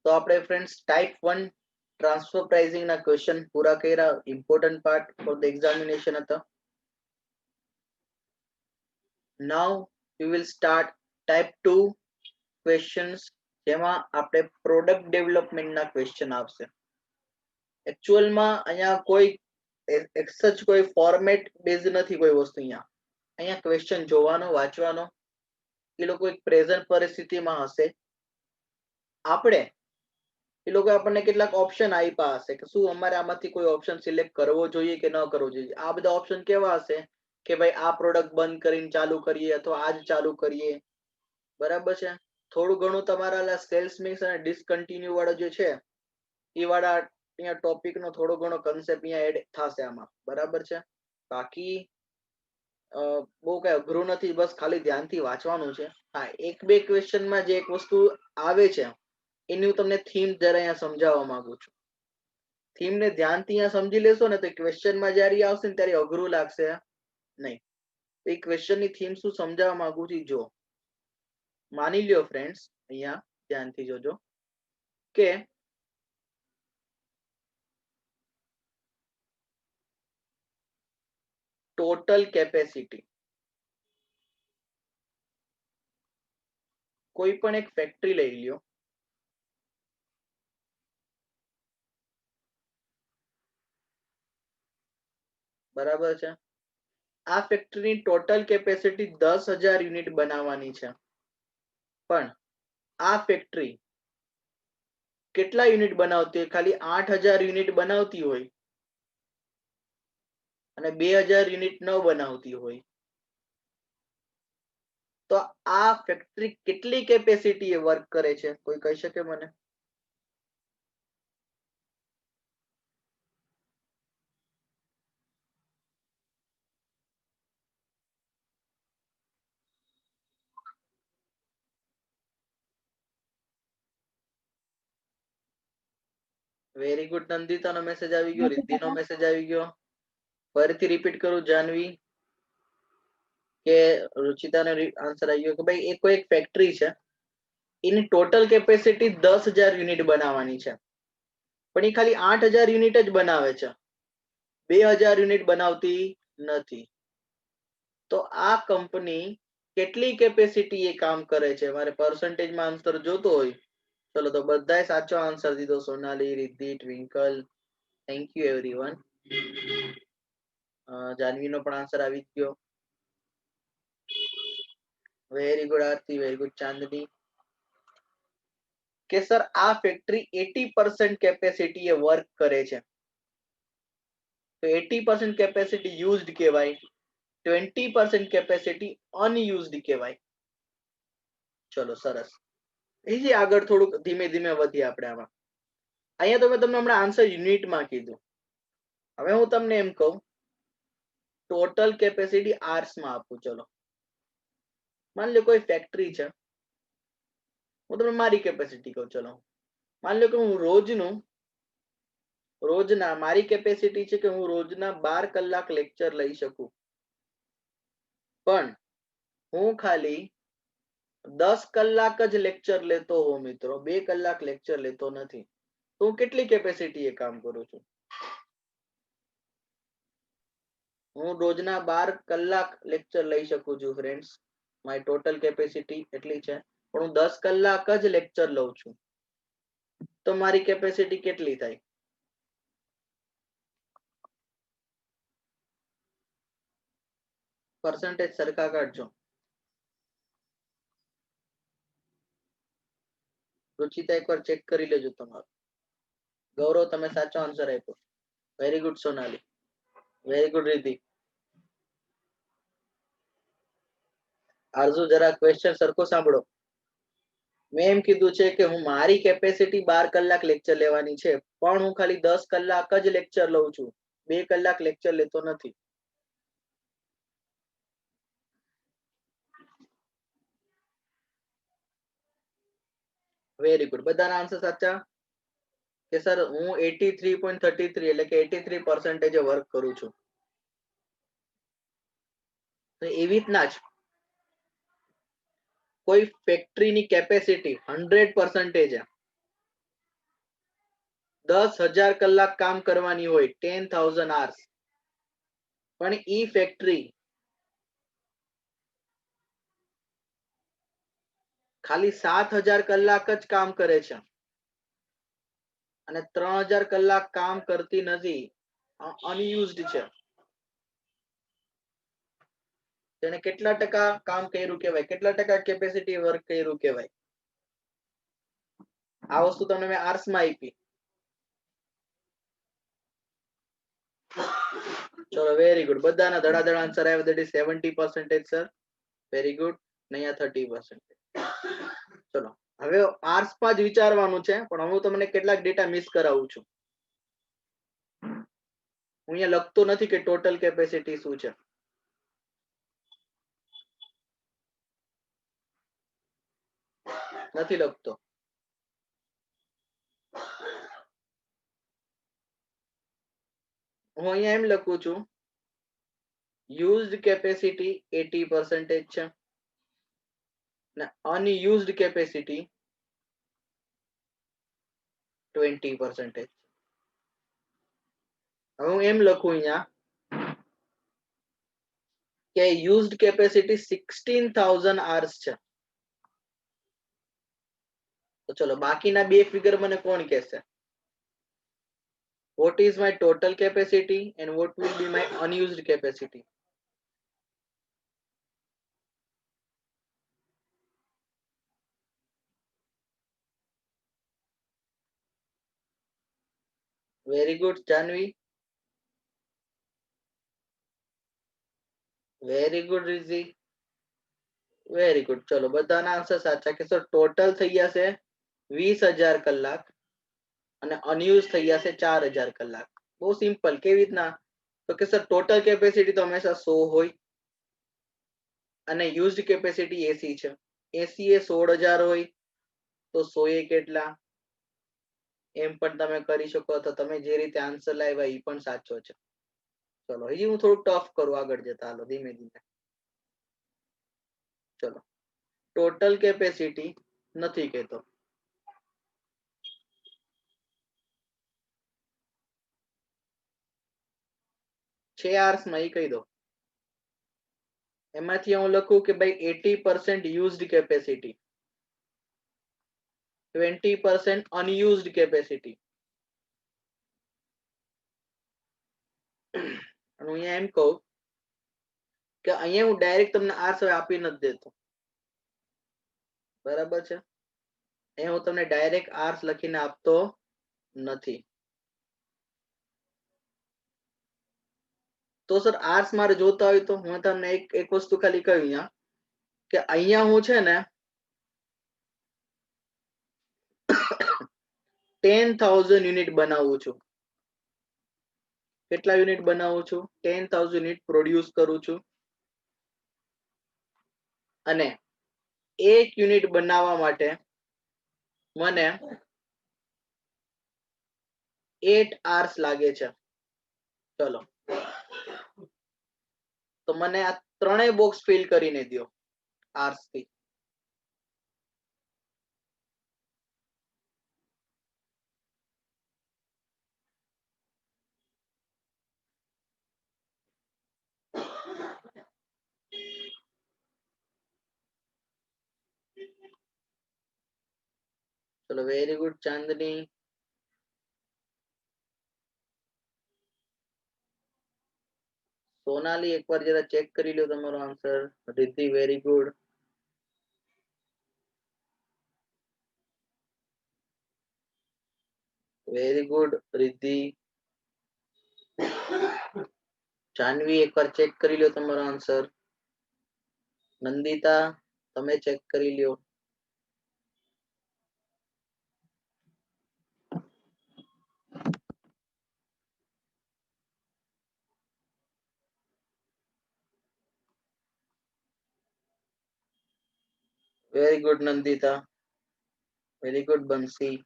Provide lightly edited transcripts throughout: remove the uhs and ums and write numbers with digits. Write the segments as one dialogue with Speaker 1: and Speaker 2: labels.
Speaker 1: तो આપણે friends type 1 transfer pricing ના ક્વેશ્ચન પૂરા કર્યા. Important part for the examination હતા. Now we will start type 2 questions, જેમાં આપણે પ્રોડક્ટ ડેવલપમેન્ટ ના ક્વેશ્ચન આવશે. એકચ્યુઅલમાં અહીંયા કોઈ એક્સચ કોઈ ફોર્મેટ બેઝ નથી કોઈ વસ્તુ. અહીંયા ક્વેશ્ચન જોવાનો, વાંચવાનો. એ લોકો એક પ્રેઝન્ટ પરિસ્થિતિમાં હશે. આપણે એ લોકો આપણને કેટલાક ઓપ્શન આપ્યા હશે કે શું અમારે આમાંથી કોઈ ઓપ્શન સિલેક્ટ કરવો જોઈએ કે ન કરવો જોઈએ. આ બધા ઓપ્શન કેવા હશે કે ભાઈ આ પ્રોડક્ટ બંધ કરીને ચાલુ કરીએ અથવા આજ ચાલુ કરીએ. બરાબર છે. થોડું ઘણું તમારા સેલ્સ મિક્સ અને ડિસકન્ટિન્યુ વાળો જે છે એ વાળા અહીંયા ટોપિક નો થોડો ઘણો કન્સેપ્ટ અહીંયા એડ થશે આમાં. બરાબર છે. બાકી બહુ કઈ અઘરું નથી, બસ ખાલી ધ્યાનથી વાંચવાનું છે. હા, એક બે ક્વેશ્ચનમાં જે એક વસ્તુ આવે છે એની હું તમને થીમ જરા અહીંયા સમજાવવા માંગુ છું. થીમ ને ધ્યાનથી અહીંયા સમજી લેશો ને તો ક્વેશ્ચનમાં જ્યારે આવશે ને ત્યારે અઘરું લાગશે નહીં. એ ક્વેશ્ચન ની થીમ શું સમજાવવા માંગુ છું જો. માની લ્યો ફ્રેન્ડ્સ, અહીંયા ધ્યાનથી જોજો કે ટોટલ કેપેસિટી કોઈ પણ એક ફેક્ટરી લઈ લ્યો. બરાબર છે. આ ફેક્ટરીની ટોટલ કેપેસિટી 10,000 યુનિટ બનાવવાની છે. પણ આ ફેક્ટરી કેટલા યુનિટ બનાવતી હોય? ખાલી 8,000 યુનિટ બનાવતી હોય અને 2,000 યુનિટ ન બનાવતી હોય, તો આ ફેક્ટરી કેટલી કેપેસિટી એ વર્ક કરે છે? કોઈ કહી શકે મને? Very good. નંદિતા નો મેસેજ આવી ગયો, રિદ્ધિ નો મેસેજ આવી ગયો. ફરીથી રિપીટ કરું, જાનવી કે રુચિતા નો આન્સર આવી ગયો કે ભાઈ એ કોઈ એક ફેક્ટરી છે, એની ટોટલ કેપેસિટી 10,000 યુનિટ બનાવવાની છે, પણ એ ખાલી 8,000 યુનિટ જ બનાવે છે, 2,000 યુનિટ બનાવતી નથી. તો આ કંપની કેટલી કેપેસિટી એ કામ કરે છે? મારે પર્સન્ટેજમાં આન્સર જોતો હોય. ચલો, તો બધાએ સાચો આન્સર દીધો. Sonali, Riddhi, Twinkle, thank you everyone. જાનવીનો પણ આન્સર આવી ગયો. Very good Aarti, very good Chandni. કે સર આ ફેક્ટરી 80% કેપેસિટી એ વર્ક કરે છે. તો 80% કેપેસિટી યુઝડ કહેવાય, 20% કેપેસિટી અનયુઝડ કહેવાય. ચલો, સરસ. એજી આગળ થોડુંક ધીમે ધીમે વધીએ આપણે આમાં. અહીંયા તો મેં તમને હમણાં આન્સર યુનિટમાં કીધું. હવે હું તમને એમ કહું ટોટલ કેપેસિટી આર્સમાં આપું. ચલો, માની લો કોઈ ફેક્ટરી છે, હું તમને મારી કેપેસિટી કહું. ચલો, માની લો કે હું રોજના મારી કેપેસિટી છે કે હું રોજના 12 કલાક લેક્ચર લઈ શકું, પણ હું ખાલી 10 કલાક જ લેક્ચર લેતો હોઉં મિત્રો, 2 કલાક લેક્ચર લેતો નથી, તો હું કેટલી કેપેસિટી એ કામ કરું છું? હું રોજના 12 કલાક લેક્ચર લઈ શકું છું ફ્રેન્ડ્સ, મારી ટોટલ કેપેસિટી એટલી છે, પણ હું 10 કલાક જ લેક્ચર લઉં છું, તો મારી કેપેસિટી કેટલી થાય? પર્સન્ટેજ સરખા કાઢજો. રુચિતા એકવાર ચેક કરી લેજો તમારું. ગૌરવ, તમે સાચો આન્સર આપ્યો. Very good Sonali, very good Riddhi. Aarzoo, જરા ક્વેશ્ચન સરખો સાંભળો. મેં એમ કીધું છે કે હું મારી કેપેસિટી 12 કલાક લેક્ચર લેવાની છે, પણ હું ખાલી 10 કલાક જ લેક્ચર લઉં છું, 2 કલાક લેક્ચર લેતો નથી. Very good. બધાના આન્સર સાચા કે સર હું 83.33 એટલે કે 83% વર્ક કરું છું. તો એવી રીતના જ કોઈ ફેક્ટરીની કેપેસિટી 100% છે, 10,000 કલાક કામ કરવાની હોય 10,000 hours, પણ ઈ ફેક્ટરી ખાલી 7,000 કલાક જ કામ કરે છે અને 3,000 કલાક કામ કરતી નથી, અનયુઝડ છે. તેને કેટલા ટકા કામ કર્યું કહેવાય, કેટલા ટકા કેપેસિટી વર્ક કર્યું કહેવાય? આ વસ્તુ તમને મેં આર્ટ્સ માં આપી. ચલો વેરી ગુડ, બધાના ધડાધડ આન્સર આવ્યા. That is 70% sir. Very good. અહીંયા 30%. ચલો હવે આર્ટ્સ માં જ વિચારવાનું છે, પણ હું તમને કેટલાક ડેટા મિસ કરાવું છું. હું અહીંયા લખતો નથી કે ટોટલ કેપેસિટી શું છે. નથી લખતો. હું અહીંયા એમ લખું છું, યુઝડ કેપેસિટી 80% છે ને અનયુઝડ કેપેસિટી 20%. હવે હું એમ લખું અહીંયા કે યુઝડ કેપેસિટી 16,000 hours છે. તો ચલો બાકીના બે ફિગર મને કોણ કહેશે? What is my total capacity and what will be my unused capacity? Very good, Janvi. Very good, Rizzi. Very good. ચલો બધાના આન્સર સાચા કે સર ટોટલ થઈ જશે 20,000 કલાક અને અનયુઝ થઈ જશે 4,000 કલાક. બહુ સિમ્પલ. કેવી રીતના? તો કે સર ટોટલ કેપેસિટી તો હંમેશા 100 હોય અને યુઝડ કેપેસિટી 80 છે. 80 એ 16,000 હોય તો 100 એ કેટલા? એમ પણ તમે કરી શકો, તો તમે જે રીતે આન્સર લાવ્યા એ પણ સાચો છે. ચલો હજી હું થોડુંક ટફ કરું આગળ જતા. હાલો ધીમે ધીમે. ચલો ટોટલ કેપેસિટી નથી કહેતો, છે આર્સ માં એ કહી દો. એમાંથી હું લખું કે ભાઈ 80% યુઝડ કેપેસિટી, 20% અનયુઝડ કેપેસિટી. અને અહીંયા એમ કહું કે અહીંયા હું ડાયરેક્ટ તમને આર્સ આપી નથી દેતો, બરાબર છે? અહીંયા હું તમને ડાયરેક્ટ આર્સ લખીને આપતો નથી. તો સર આર્સ મારે જોતા હોય તો હું તમને એક વસ્તુ ખાલી કહ્યું અહીંયા કે અહીંયા હું છે ને 10,000 યુનિટ બનાવું છું. કેટલા યુનિટ બનાવું છું? 10,000 યુનિટ પ્રોડ્યુસ કરું છું અને એક યુનિટ બનાવવા માટે મને 8 hours લાગે છે. ચલો તો મને આ ત્રણેય બોક્સ ફિલ કરીને દો hours થી. ચલો વેરી ગુડ ચાંદની. સોનાલી એકવાર જરા ચેક કરી લો તમારો answer. Riddhi very good. Very good Riddhi. Janvi એકવાર ચેક કરી લો તમારો આન્સર. નંદિતા તમે ચેક કરી લ્યો. Very good Nandita. Very good Bansi.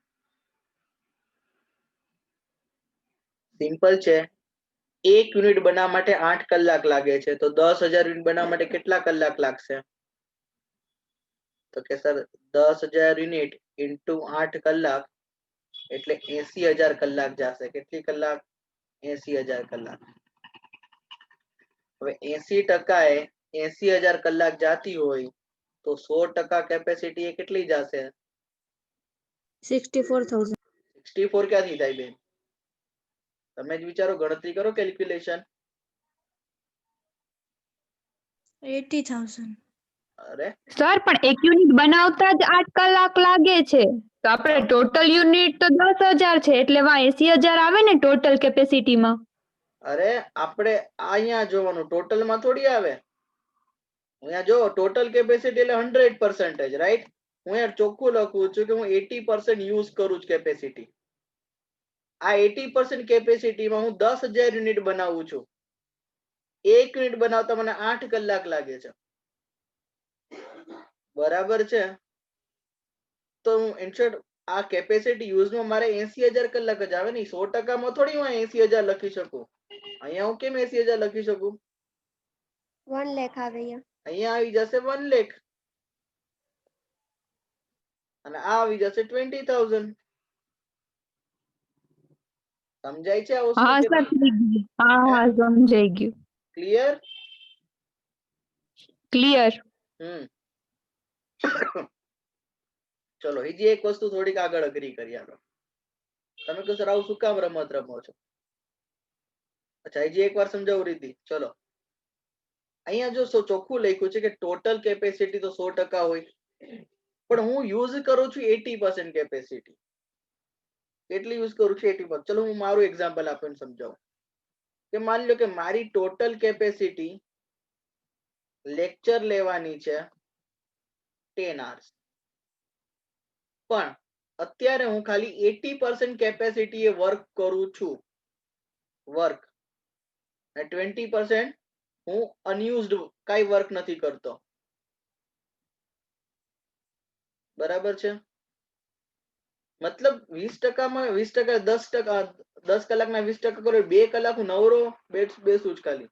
Speaker 1: Simple છે. એક યુનિટ બનાવવા માટે 8 કલાક લાગે છે, તો 10,000 યુનિટ બનાવવા માટે કેટલા કલાક લાગશે? તો કે સર 10,000 યુનિટ ઇન્ટુ 8 કલાક એટલે 80,000 કલાક જશે. કેટલી કલાક? 80,000 કલાક. હવે 80% એ 80,000 કલાક જાતી હોય તો 100% કેપેસિટી એ કેટલી જશે?
Speaker 2: 64,000.
Speaker 1: 64 ક્યાંથી થાય બેન? તમે જ વિચારો, ગણતરી કરો, કેલ્ક્યુલેશન.
Speaker 2: 80,000.
Speaker 1: અરે
Speaker 3: સર પણ એક યુનિટ બનાવતા જ 8 કલાક લાગે છે, તો આપણે ટોટલ યુનિટ તો 10,000 છે, એટલે વા 80,000 આવે ને ટોટલ કેપેસિટીમાં.
Speaker 1: અરે આપણે અહીંયા જોવાનું, ટોટલમાં થોડી આવે. અહીંયા જો ટોટલ કેપેસિટી એટલે 100%, રાઈટ? હું યાર ચોખ્ખું લખું છું કે હું 80% યુઝ કરું છું કેપેસિટી. આ 80% કેપેસિટીમાં હું 10,000 યુનિટ બનાવું છું. એક યુનિટ બનાવતા મને 8 કલાક લાગે છે. બરાબર છે? તો હું ઇનશોર્ટ આ કેપેસિટી યુઝમાં મારે 80,000 કલાક જ આવે ને. 100%માં થોડી હું 80,000 લખી શકું. અહીંયા હું કેમ 80,000 લખી શકું?
Speaker 2: 1 લાખ આવે અહીંયા.
Speaker 1: અહીંયા આવી જશે 1 લાખ અને આ આવી જશે 20,000. સમજાય છે આ વસ્તુ?
Speaker 3: હા સર, થઈ ગયું. હા સમજાઈ ગયું.
Speaker 1: ક્લિયર?
Speaker 3: ક્લિયર.
Speaker 1: ચલો બીજી એક વસ્તુ થોડીક આગળ અઘરી કરી આગળ. તમે કહો સર આવું શું કામ રમત રમો છો? અચ્છા, હજી એકવાર સમજાવું રીતિ. ચલો અહીંયા જો ચોખ્ખું લખ્યું છે કે ટોટલ કેપેસિટી તો 100% હોય, પણ હું યુઝ કરું છું 80% કેપેસિટી. કેટલી યુઝ કરું છું? 80%. ચલો હું મારું એક્ઝામ્પલ આપીને સમજાવું કે માની લો કે મારી ટોટલ કેપેસિટી લેક્ચર લેવાની છે 10 hours, પણ અત્યારે હું ખાલી 80% કેપેસિટી એ વર્ક કરું છું. વર્ક 20% હું અનયુઝડ કઈ વર્ક નથી કરતો. બરાબર છે? મતલબ 20%માં 20%, 10 કલાકના 20% કરો, 2 કલાક હું નવરો બેસું જ ખાલી,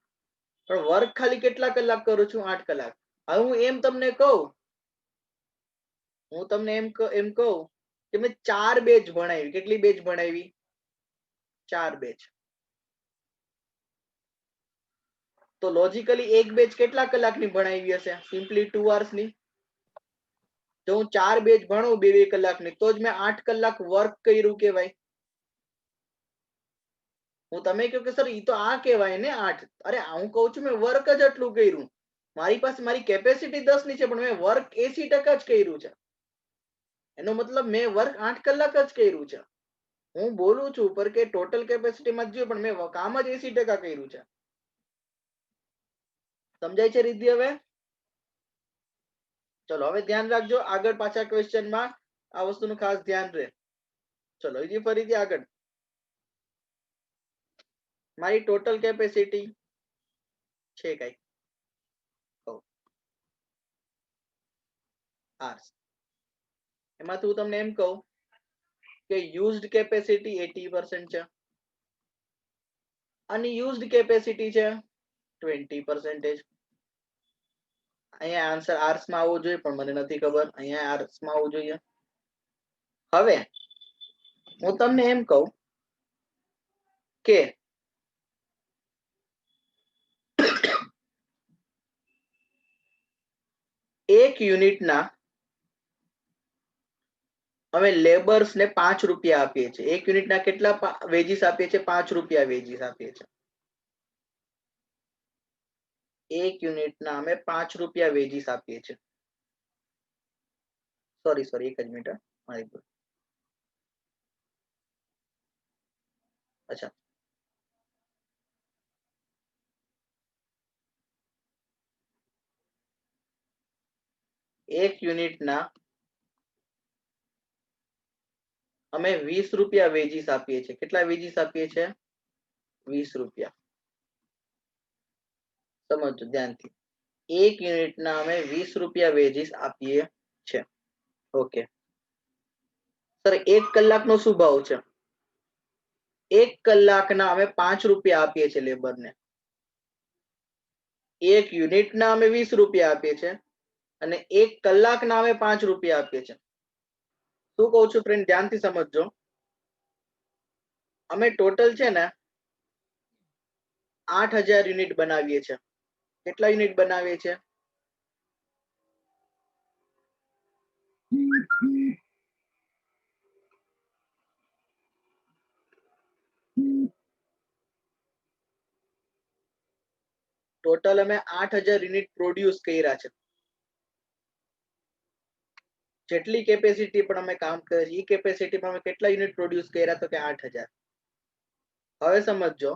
Speaker 1: પણ વર્ક ખાલી કેટલા કલાક કરું છું? 8 કલાક. હવે હું એમ તમને કહું કે મેં 4 બેચ ભણાવી. કેટલી બેચ ભણાવી? 4 બેચ. તો લોજિકલી એક બેચ કેટલા કલાકની ભણાવી હશે? સિમ્પલી 2 hours ની. જો હું 4 બેચ ભણું 2-2 કલાકની, તો જ મેં 8 કલાક વર્ક કર્યું કહેવાય. હું તમે કહો કે સર ઈ તો આ કહેવાય ને 8. અરે હું કહું છું મેં વર્ક જ આટલું કર્યું. મારી પાસે મારી કેપેસિટી 10 ની છે, પણ મેં વર્ક 80% જ કર્યું છે. એનો મતલબ મેં વર્ક 8 કલાક જ કર્યું છે. હું બોલું છું પર કે ટોટલ કેપેસિટીમાં જ, પણ મેં કામ જ 80% કર્યું છે. સમજાય છે રીતિ? હવે ચલો હવે ધ્યાન રાખજો, આગળ પાછા ક્વેશ્ચનમાં આ વસ્તુનું ખાસ ધ્યાન રહે. ચલો હજી ફરીથી આગળ. મારી ટોટલ કેપેસિટી છે કઈ hours. એમાંથી હું તમને એમ કહું કે યુઝડ કેપેસિટી 80% છે, અનયુઝડ કેપેસિટી છે 20%. અહીંયા આન્સર આર્સ માં આવવો જોઈએ, પણ મને નથી ખબર. અહીંયા આર્સ માં આવવું જોઈએ. હવે હું તમને એમ કહું કે એક યુનિટના અમે લેબર્સ ને 5 રૂપિયા આપીએ છીએ. એક યુનિટના કેટલા વેજીસ આપીએ છીએ? 5 રૂપિયા વેજીસ આપીએ છીએ. એક યુનિટના અમે 5 રૂપિયા વેજીસ આપીએ છીએ. સોરી એક જ મિનિટ. મારી ભૂલ. અચ્છા, એક યુનિટના અમે 20 રૂપિયા વેજીસ આપીએ છીએ. કેટલા વેજીસ આપીએ છીએ? 20 રૂપિયા. સમજો ધ્યાનથી. એક યુનિટના અમે 20 રૂપિયા વેજીસ આપીએ છીએ. ઓકે સર, 1 કલાકનો શું ભાવ છે? 1 કલાકના અમે 5 રૂપિયા આપીએ છીએ લેબરને. એક યુનિટના અમે 20 રૂપિયા આપીએ છીએ અને 1 કલાકના અમે 5 રૂપિયા આપીએ છીએ. શું કહું છું ફ્રેન્ડ? ધ્યાનથી સમજજો. અમે ટોટલ છે ને 8000 યુનિટ બનાવીએ છીએ. કેટલા યુનિટ બનાવીએ છીએ? ટોટલ અમે 8000 યુનિટ પ્રોડ્યુસ કર્યા છે. જેટલી કેપેસિટી પણ અમે કામ કરીએ છીએ એ કેપેસિટીમાં અમે કેટલા યુનિટ પ્રોડ્યુસ કર્યા તો કે 8000. હવે સમજો,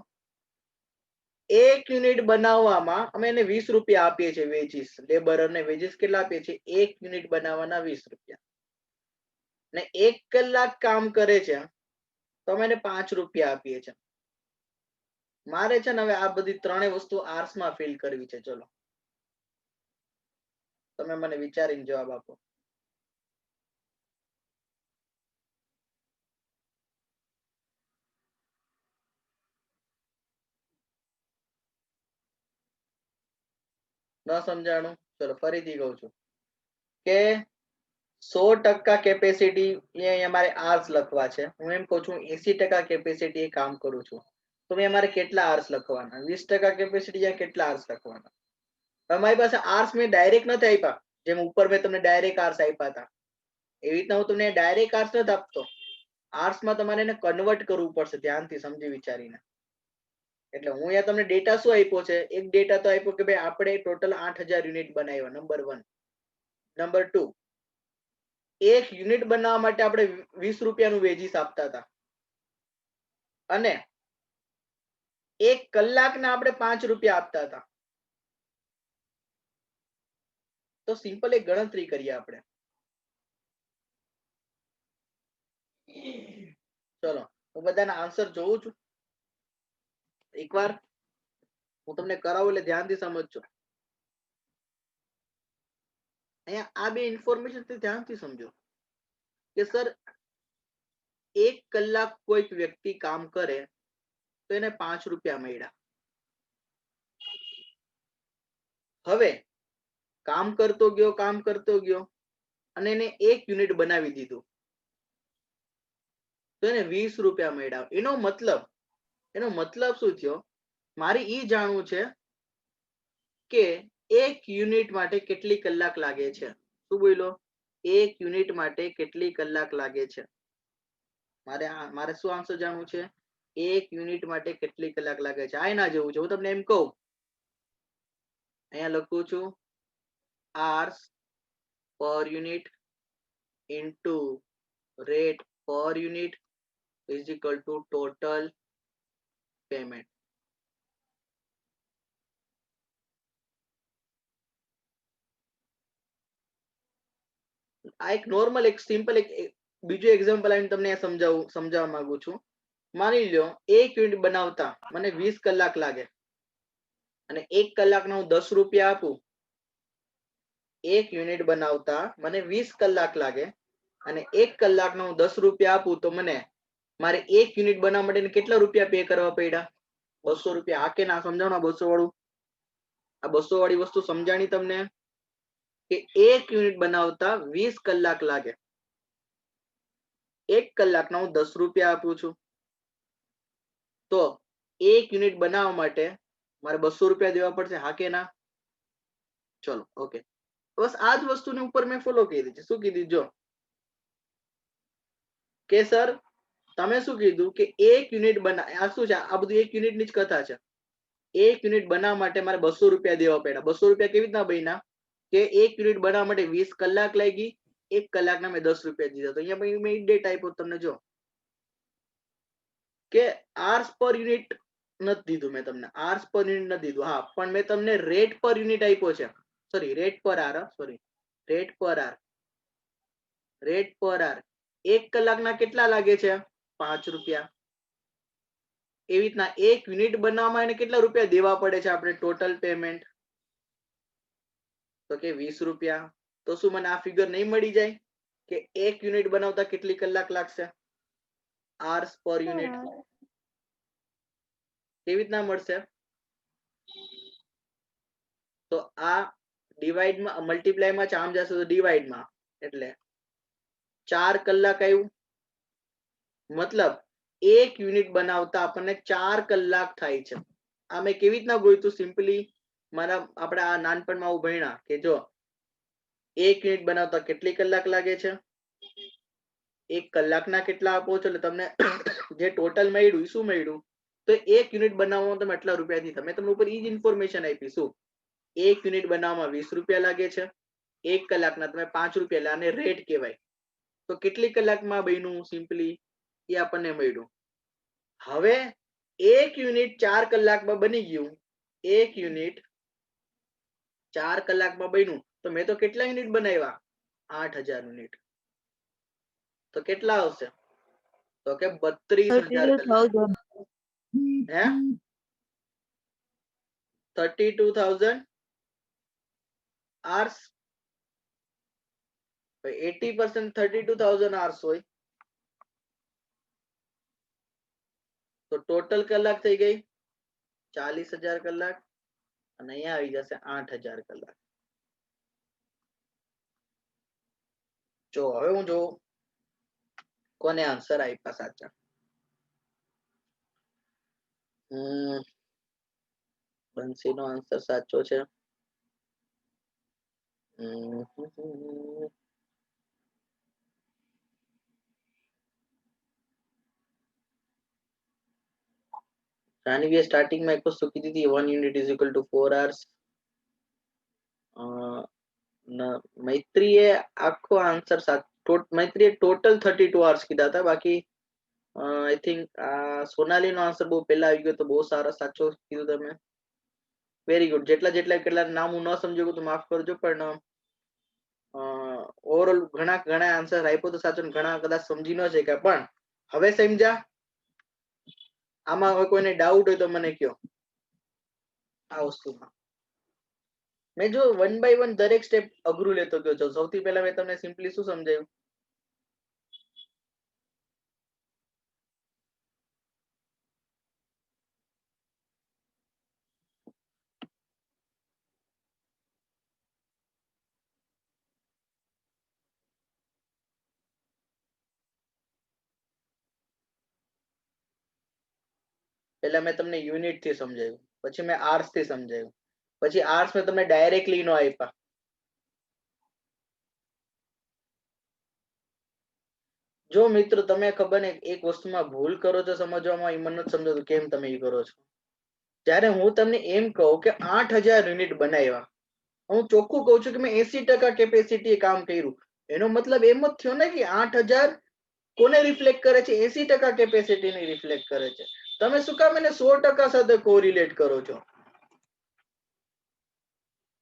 Speaker 1: એક યુનિટ બનાવવામાં અમે એને 20 રૂપિયા આપીએ છીએ વેજીસ. લેબરને વેજીસ કેટલા આપીએ છીએ? એક યુનિટ બનાવવાના 20 રૂપિયા. ને 1 કલાક કામ કરે છે તો અમે એને 5 રૂપિયા આપીએ છીએ. મારે છે ને હવે આ બધી ત્રણેય વસ્તુ આર્સ માં ફિલ કરવી છે. ચલો તમે મને વિચારીને જવાબ આપો. ન સમજાણું? ચલો ફરીથી કહું છું કે 100% કેપેસિટી એ અમારે આર્સ લખવા છે. હું એમ કહું છું 80% કેપેસિટી એ કામ કરું છું તો અમારે કેટલા આર્સ લખવાના? 20% કેપેસિટી કેટલા આર્સ લખવાના? તમારી પાસે આર્સ મેં ડાયરેક્ટ નથી આપ્યા, જેમ ઉપર મેં તમને ડાયરેક્ટ આર્સ આપ્યા હતા એવી રીતના હું તમને ડાયરેક્ટ આર્સ નથી આપતો. આર્સમાં તમારે એને કન્વર્ટ કરવું પડશે, ધ્યાનથી સમજી વિચારીને. એટલે હું અહીંયા તમને ડેટા શું આપ્યો છે? એક ડેટા તો આપ્યો કે ભાઈ આપણે ટોટલ 8000 યુનિટ બનાવ્યા, નંબર 1. નંબર 2, એક યુનિટ બનાવવા માટે આપણે 20 રૂપિયાનું વેજીસ આપતા હતા અને એક કલાકના આપણે 5 રૂપિયા આપતા હતા. તો સિમ્પલ એક ગણતરી કરીએ આપણે. ચલો હું બધાના આન્સર જોઉં છું. એકવાર હું તમને કરાવું એટલે ધ્યાનથી સમજજો. અહીંયા આ બે ઇન્ફોર્મેશન ધ્યાનથી સમજો કે સર 1 કલાક કોઈક વ્યક્તિ કામ કરે તો એને 5 રૂપિયા મળ્યા. હવે કામ કરતો ગયો અને એને 1 યુનિટ બનાવી દીધું તો એને 20 રૂપિયા મળ્યા. એનો મતલબ શું થયો? મારે ઈ જાણવું છે કે 1 યુનિટ માટે કેટલી કલાક લાગે છે. શું બોલો? 1 યુનિટ માટે કેટલી કલાક લાગે છે? મારે શું આન્સર જાણવું છે? 1 યુનિટ માટે કેટલી કલાક લાગે છે? આ ના જેવું છે. હું તમને એમ કહું, અહીંયા લખું છું hours per unit into rate per unit is equal to total payment. આ એક નોર્મલ એક સિમ્પલ એક બીજું એક્ઝામ્પલ આવીને તમને સમજાવવા માંગુ છું. માની લો 1 યુનિટ બનાવતા મને 20 કલાક લાગે અને 1 કલાકના હું 10 રૂપિયા આપું. 1 યુનિટ બનાવતા મને 20 કલાક લાગે અને 1 કલાકના હું 10 રૂપિયા આપું તો મને મારે 1 યુનિટ બનાવવા માટે કેટલા રૂપિયા પે કરવા પડ્યા? 200 રૂપિયા. આ કે ના સમજાવો? 200 વાળું, આ 200 વાળી વસ્તુ સમજાણી તમને કે 1 યુનિટ બનાવતા 20 કલાક લાગે. 1 કલાકના હું 10 રૂપિયા આપું છું તો 1 યુનિટ બનાવવા માટે મારે 200 રૂપિયા દેવા પડશે. હા કે ના? ચલો ઓકે. બસ આ જ વસ્તુની ઉપર મેં ફોલો કરી છે. શું કીધું? જો કે સર તમે શું કીધું કે 1 યુનિટ આ શું છે? આ બધું 1 યુનિટની જ કથા છે. 1 યુનિટ બનાવવા માટે મારે 200 રૂપિયા દેવા પડ્યા. 200 રૂપિયા કેવી રીતના બન્યા કે 1 યુનિટ બનાવવા માટે 20 કલાક લાગી, 1 કલાકના મેં 10 રૂપિયા દીધા. તો અહીંયા મેં ડેટા આપ્યો તમને. જો કે hours per unit નથી દીધું મેં તમને. hours per unit નથી દીધું. હા, પણ મેં તમને રેટ પર યુનિટ આપ્યો છે. સોરી, રેટ પર આર. રેટ પર આર. 1 કલાકના કેટલા લાગે છે? 5 રૂપિયા. એવી રીતના 1 યુનિટ બનાવવામાં એને કેટલા રૂપિયા દેવા પડે છે આપણે ટોટલ પેમેન્ટ? તો કે 20 રૂપિયા. તો શું મને આ ફિગર નહીં મળી જાય કે 1 યુનિટ બનાવતા કેટલી કલાક લાગશે? hours per unit. કેવી રીતના મળશે? તો આ ડિવાઈડમાં મલ્ટીપ્લાયમાં આમ જશે તો ડિવાઈડમાં, એટલે 4 કલાક આવ્યું. મતલબ એક યુનિટ બનાવતા આપણને 4 કલાક થાય છે. આ મેં કેવી રીતના ગોત્યું? સિમ્પલી મારા આપણે આ નાનપણમાં આવું ભણ્યા કે જો એક યુનિટ બનાવતા કેટલી કલાક લાગે છે, 1 કલાકના કેટલા આપો છો, એટલે તમને જે ટોટલ મળ્યું શું મળ્યું? તો એક યુનિટ બનાવવામાં તમે આટલા રૂપિયાથી, તમે તમને ઉપર ઈ જ ઇન્ફોર્મેશન આપી. શું એક યુનિટ બનાવવામાં 20 રૂપિયા લાગે છે, 1 કલાકના તમે 5 રૂપિયા, એટલે આને રેટ કહેવાય. તો કેટલી કલાકમાં બન્યું? સિમ્પલી એ આપણને મળ્યું. હવે એક યુનિટ 4 કલાકમાં બની ગયું. એક યુનિટ 4 કલાકમાં બન્યું તો મેં તો કેટલા યુનિટ બનાવ્યા? 8000 યુનિટ. તો કેટલા આવશે? તો કે 32,000 કલાક. હે 32,000 hours. 80% 32,000 hours હોય તો ટોટલ કલાક થઈ ગઈ 40,000 કલાક, અને અહીંયા આવી જશે 8,000 કલાક. જો હવે હું જો કોને આન્સર આપ્યા સાચા. બંસી નો આન્સર સાચો છે. જાનવીએ સ્ટાર્ટિંગમાં એક વસ્તુ કીધી હતી, 1 unit is equal to 4 hours. મૈત્રીએ આખો આન્સર મૈત્રીએ ટોટલ 32 hours કીધા હતા. બાકી આઈ થિંક સોનાલી નો આન્સર બહુ પહેલા આવી ગયો તો બહુ સારો સાચો કીધું તમે. Very good. કેટલા નામ હું ન સમજ્યું તો માફ કરજો, પણ ઓવરઓલ ઘણા આન્સર આપ્યો તો સાચો, ઘણા કદાચ સમજી ન શક્યા. પણ હવે સમજ્યા? આમાં હવે કોઈને ડાઉટ હોય તો મને કયો. આ વસ્તુમાં મેં જો 1 by 1 દરેક સ્ટેપ અઘરું લેતો ગયો. સૌથી પહેલા મેં તમને સિમ્પલી શું સમજાવ્યું? પહેલા મેં તમને યુનિટ થી સમજાવ્યું, પછી મેં આર્સ થી સમજાવ્યું, પછી આર્સ મેં તમને ડાયરેક્ટલી નો આપ્યા. જો મિત્રો તમે ખબર ને એક વસ્તુમાં ભૂલ કરો છો સમજવામાં, એ મને નથી સમજાતું કેમ તમે એ કરો છો. જ્યારે હું તમને એમ કહું કે 8,000 યુનિટ બનાવ્યા, હું ચોખ્ખું કહું છું કે મેં 80% કેપેસિટી કામ કર્યું, એનો મતલબ એમ જ થયો ને કે 8,000 કોને રિફ્લેક્ટ કરે છે? 80% કેપેસિટી ને રિફ્લેક્ટ કરે છે. તમે શું કામ એને 100% સાથે કોરિલેટ કરો છો?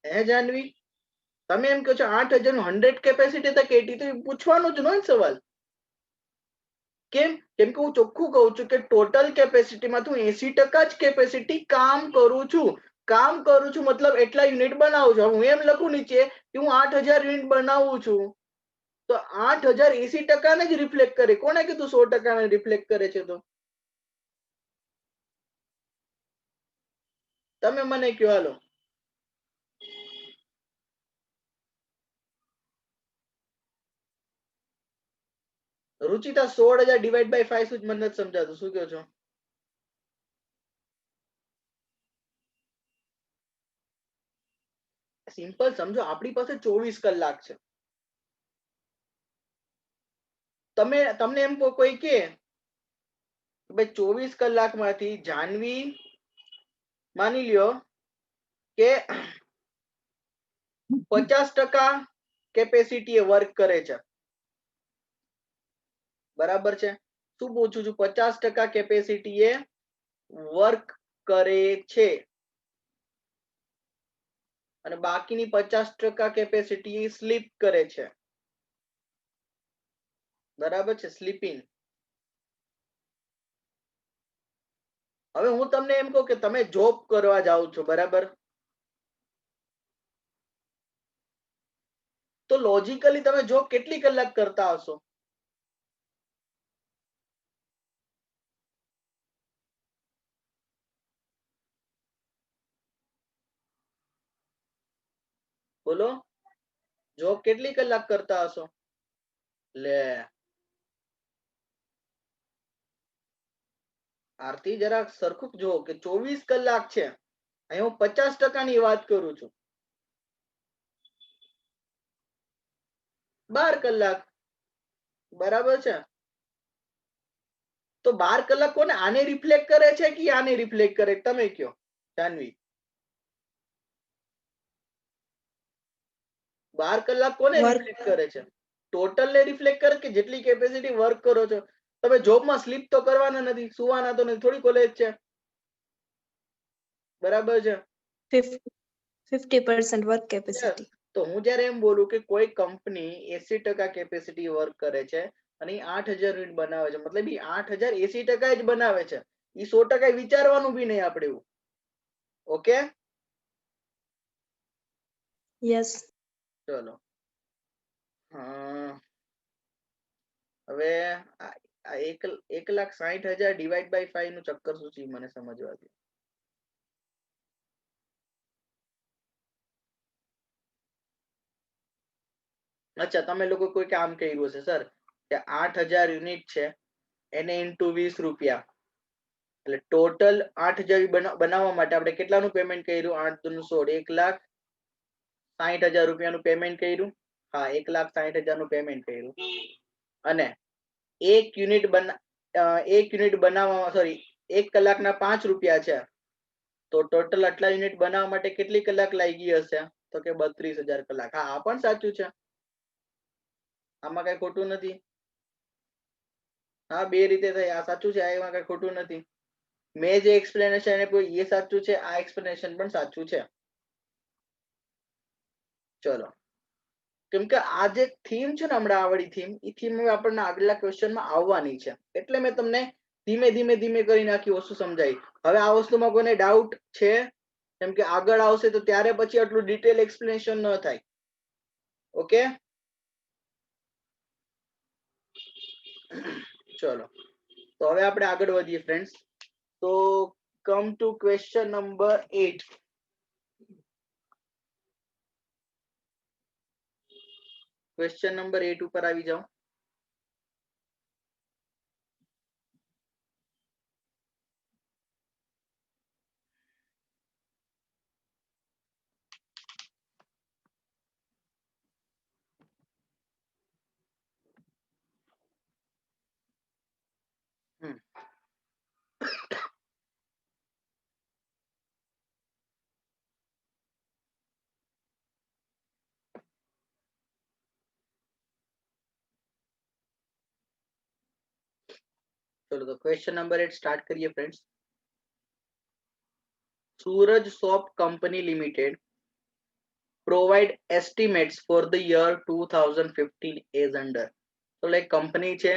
Speaker 1: હે જાનવી, તમે એમ કહો છો 8,000 નું 100 કેપેસિટી તક 80, તો પૂછવાનો જ નો સવાલ. કેમ? કેમ કે હું ચોખ્ખું કહું છું કે ટોટલ કેપેસિટીમાં હું 80% જ કેપેસિટી કામ કરું છું. કામ કરું છું મતલબ એટલા યુનિટ બનાવું છું. હું એમ લખું નીચે કે હું 8,000 યુનિટ બનાવું છું, તો 8,000 80% ને જ રિફ્લેક્ટ કરે. કોને કીધું 100% ને રિફ્લેક્ટ કરે છે? તો તમે મને કયો. હાલો, રુચિતા 16,000 ડિવાઈડ બાય 5 શું મને નથી સમજાતું. શું કહો છો? સિમ્પલ સમજો, આપણી પાસે 24 કલાક છે. તમને એમ કોઈ કે ભાઈ 24 કલાકમાંથી જાનવી માની લ્યો કે 50% કેપેસિટી વર્ક કરે છે. બરાબર છે? શું પૂછું છું? 50% કેપેસિટી એ વર્ક કરે છે અને બાકીની 50% કેપેસિટી સ્લીપ કરે છે. બરાબર છે? સ્લીપિંગ. હવે હું તમને એમ કહું કે તમે જોબ કરવા જાઓ છો, બરાબર? તો લોજિકલી તમે જોબ કેટલી કલાક કરતા હશો? બોલો, જોબ કેટલી કલાક કરતા હશો? લે, આરતી જરા સરખું જો કે 24 કલાક છે, અહીં હું 50% ની વાત કરું છું. 12 કલાક બરાબર છે. તો 12 કલાક કોને આને રિફ્લેક્ટ કરે છે કે આને રિફ્લેક્ટ કરે, તમે કયો જાનવી? 12 કલાક કોને
Speaker 4: Work.
Speaker 1: રિફ્લેક્ટ કરે છે? ટોટલ ને રિફ્લેક્ટ કરે કે જેટલી કેપેસિટી વર્ક કરો છો તમે? જોબમાં સ્લીપ તો કરવાના નથી, સુવાના તો નથી, થોડી કોલેજ છે, બરાબર છે.
Speaker 4: 50% work capacity.
Speaker 1: તો હું જ્યારે એમ બોલું કે કોઈ કંપની 80% કેપેસિટી વર્ક કરે છે અને 8000 યુનિટ બનાવે છે, મતલબ એ 8000 80% જ બનાવે છે, એ 100% વિચારવાનું બી નહીં આપણે એવું. Okay,
Speaker 4: Yes.
Speaker 1: ચલો હવે આ 1,60,000 ડિવાઈડ બાય 5 નું ચક્કર શું છે મને સમજવા દો. અચ્છા, તમે લોકો કોઈ કામ કર્યું હશે સર કે 8000 યુનિટ છે એને ઇન્ટુ 20 રૂપિયા, એટલે ટોટલ 8000 બનાવવા માટે આપણે કેટલાનું પેમેન્ટ કર્યું? 8 દુ 16, 1,60,000 રૂપિયાનું પેમેન્ટ કર્યું. હા, 1,60,000 નું પેમેન્ટ કર્યું અને એક યુનિટ બનાવવામાં, સોરી, 1 કલાકના 5 રૂપિયા છે, તો ટોટલ આટલા યુનિટ બનાવવા માટે કેટલી કલાક લાગી હશે? તો કે 32,000 કલાક. હા, આ પણ સાચું છે, આમાં કઈ ખોટું નથી. હા, બે રીતે થાય, આ સાચું છે, એમાં કઈ ખોટું નથી. મેં જે એક્સપ્લેનેશન આપ્યું એ સાચું છે, આ એક્સપ્લેનેશન પણ સાચું છે. ચલો, કેમ કે આ જે થીમ છે ને હમણાં આવડી થીમ, એ થીમ આપણને આગલા ક્વેશ્ચનમાં આવવાની છે, એટલે મેં તમને ધીમે ધીમે ધીમે કરીને આખી વસ્તુ સમજાવી. હવે આ વસ્તુમાં કોઈને ડાઉટ છે? કેમ કે આગળ આવશે તો ત્યારે પછી આટલું ડિટેલ એક્સપ્લેનેશન ન થાય. ઓકે, ચલો તો હવે આપણે આગળ વધીએ ફ્રેન્ડ્સ. તો come to question number 8. Question number 8 ઉપર આવી જાઓ. ચલો તો ક્વેશ્ચન નંબર 8 સ્ટાર્ટ કરીએ friends. Suraj Soap Company Limited provide estimates for the year 2015 as under. તો લાઈક કંપની છે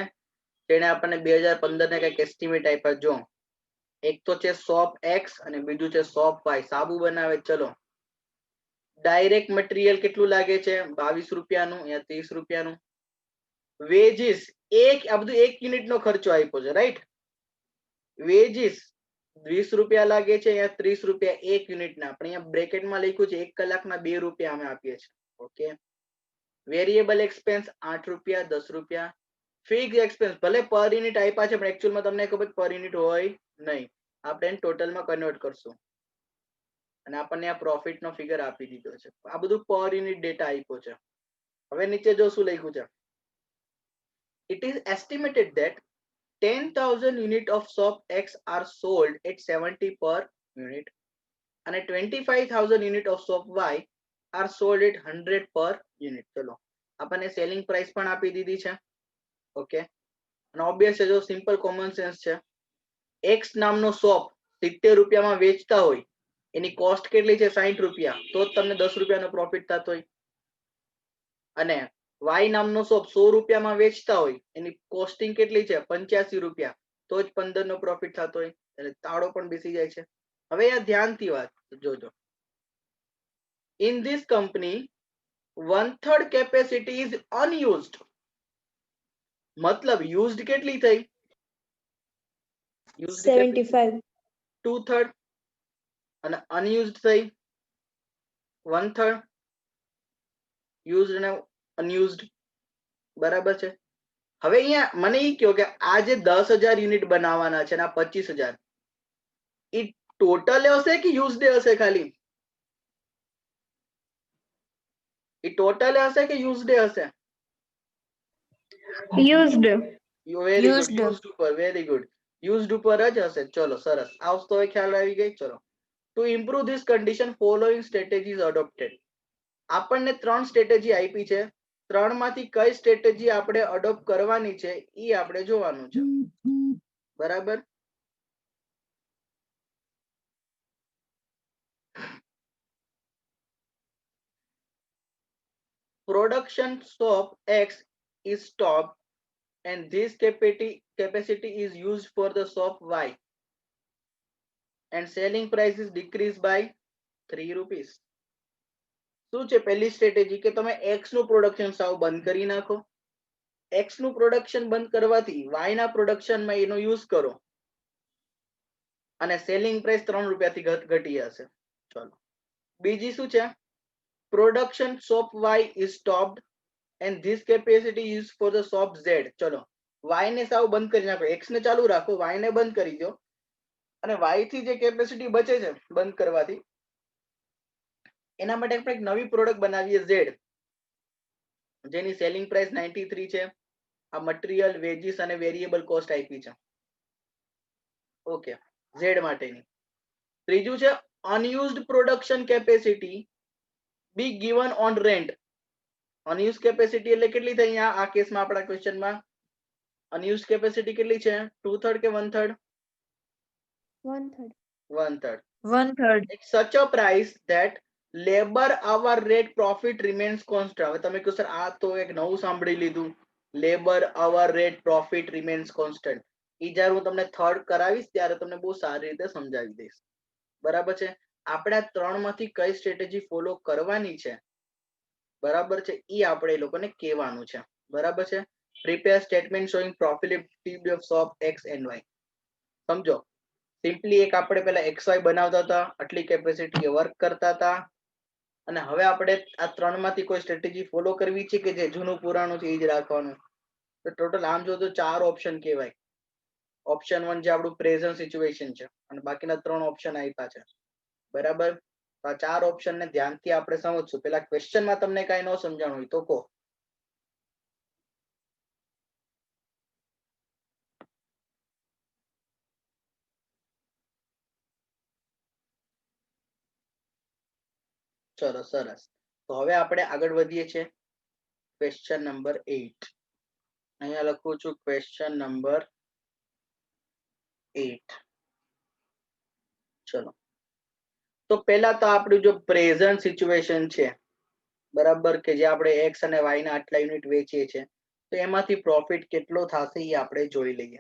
Speaker 1: જેણે આપણને 2015 ને કઈક એસ્ટિમેટ આપ્યા. જો એક તો છે સોપ એક્સ અને બીજું છે સોપ વાય, સાબુ બનાવે. ચલો, ડાયરેક્ટ મટીરિયલ કેટલું લાગે છે? 22 રૂપિયાનું યા 30 રૂપિયાનું. વેજીસ આ બધું 1 યુનિટ નો ખર્ચો આપ્યો છે, રાઈટ? વેજીસ 20 રૂપિયા લાગે છે, યા 30 રૂપિયા 1 યુનિટ ના. આપણે અહીંયા બ્રેકેટમાં લખ્યું છે 1 કલાકના 2 રૂપિયા અમે આપીએ છીએ. ઓકે, વેરિયેબલ એક્સપેન્સ 8 રૂપિયા, 10 રૂપિયા. ફિક્સ એક્સપેન્સ ભલે પર યુનિટ આપ્યા છે પણ એકચ્યુઅલમાં તમને ખબર પર યુનિટ હોય નહીં, આપણે ટોટલમાં કન્વર્ટ કરશું અને આપણને આ પ્રોફિટ નો ફિગર આપી દીધો છે. આ બધું પર યુનિટ ડેટા આપ્યો છે. હવે નીચે જો શું લખ્યું છે? It is estimated that 10,000 unit of soap X are sold at 70 per unit and 25,000 unit of soap Y are sold at 100 per unit. ચલો, આપણને સેલિંગ પ્રાઇસ પણ આપી દીધી છે. ઓકે, અને ઓબ્વિયસ છે, જો સિમ્પલ કોમન સેન્સ છે. X નામનો સોપ 70 રૂપિયામાં વેચતા હોય, એની કોસ્ટ કેટલી છે? 60 રૂપિયા, તો જ તમને 10 રૂપિયાનો પ્રોફિટ થતો હોય. અને વાય નામનો સોપ 100 રૂપિયામાં વેચતા હોય, એની કોસ્ટિંગ કેટલી છે? 85 રૂપિયા, તો જ 15 નો પ્રોફિટ થતો હોય. એટલે તાળો પણ બેસી જાય છે. હવે આ ધ્યાનથી વાત જોજો. In this company 1/3 capacity is unused. મતલબ યુઝડ કેટલી થઈ? યુઝડ
Speaker 4: 75.
Speaker 1: 2/3 અને અનયુઝડ થઈ 1/3. યુઝડ અને અનયુઝડ બરાબર છે. હવે અહીંયા મને એ કહો કે આ જે 10,000 યુનિટ બનાવવાના છે ને આ 25,000 એ ટોટલ હશે કે યુઝ ડે હશે? ખાલી એ ટોટલ હશે કે યુઝ ડે હશે?
Speaker 3: Used.
Speaker 1: Very good,
Speaker 4: Used.
Speaker 1: Used ઉપર, વેરી ગુડ, યુઝડ ઉપર જ હશે. ચલો સરસ, આવતો હવે ખ્યાલ આવી ગઈ. ચલો, to improve this condition following strategies અડોપ્ટેડ. આપણને 3 સ્ટ્રેટેજી આપી છે, 3 માંથી કઈ સ્ટ્રેટેજી આપણે અડોપ્ટ કરવાની છે એ આપણે જોવાનું છે. બરાબર? Production of X is stopped and this capacity is used for the shop Y and selling price is decreased by 3 rupees. શું છે પહેલી સ્ટ્રેટેજી કે તમે X નું પ્રોડક્શન સાવ બંધ કરી નાખો. X નું પ્રોડક્શન બંધ કરવાથી Y ના પ્રોડક્શનમાં એનો યુઝ કરો અને સેલિંગ પ્રાઇસ 3 રૂપિયાથી ઘટી જશે. ચલો, બીજી શું છે? Production shop Y is stopped and this capacity is for the shop Z. ચલો, Y ને સાવ બંધ કરી નાખો, X ને ચાલુ રાખો, Y ને બંધ કરી દો અને Y થી જે કેપેસિટી બચે છે બંધ કરવાથી એના માટે આપણે એક નવી પ્રોડક્ટ બનાવીએ Z, જેની સેલિંગ પ્રાઇસ 93 છે. આ મટીરીયલ, વેજીસ અને વેરિયેબલ કોસ્ટ આપી છે. ઓકે, Z માટેની. ત્રીજું છે unused production capacity be given on rent. Unused capacity એટલે કેટલી થઈ અહીંયા આ કેસમાં આપણા ક્વેશ્ચનમાં? અનયુઝ કેપેસિટી કેટલી છે? 2/3 કે 1/3?
Speaker 2: 1/3.
Speaker 1: 1/3.
Speaker 4: 1/3.
Speaker 1: Such a price that labor hour rate profit remains constant. હવે તમે કહો સર આ તો એક નવું સાંભળી લીધું, લેબર અવર રેટ પ્રોફિટ રિમેન્સ કોન્સ્ટન્ટ. ઈ જ્યારે હું તમને થર્ડ કરાવીશ ત્યારે તમને બહુ સારી રીતે સમજાવી દઈશ. બરાબર છે? આપણે આ 3 માંથી કઈ સ્ટ્રેટેજી ફોલો કરવાની છે, બરાબર છે, ઈ આપણે એ લોકોને કહેવાનું છે. બરાબર છે? Prepare statement showing profitability of shop X and Y. સમજો, સિમ્પલી એક આપણે પેલા XY બનાવતા હતા, આટલી કેપેસિટી વર્ક કરતા હતા અને હવે આપણે આ 3 માંથી કોઈ સ્ટ્રેટેજી ફોલો કરવી છે કે જે જૂનું પુરાણું છે એ જ રાખવાનું. તો ટોટલ આમ જો તો 4 ઓપ્શન કહેવાય. ઓપ્શન 1 જે આપણું પ્રેઝન્ટ સિચ્યુએશન છે અને બાકીના 3 ઓપ્શન આપ્યા છે. બરાબર? તો આ 4 ઓપ્શન ને ધ્યાનથી આપણે સમજશું. પેલા ક્વેશ્ચનમાં તમને કાંઈ ન સમજાણું હોય તો કહો. ચલો સરસ. તો હવે આપણે આગળ વધીએ છીએ. Question number 8. અહીંયા લખું છું ક્વેશ્ચન નંબર 8. ચલો, તો પહેલા તો આપણું જો પ્રેઝન્ટ સિચ્યુએશન છે, બરાબર, કે જે આપણે એક્સ અને વાય ના આટલા યુનિટ વેચીએ છીએ, તો એમાંથી પ્રોફિટ કેટલો થશે એ આપણે જોઈ લઈએ.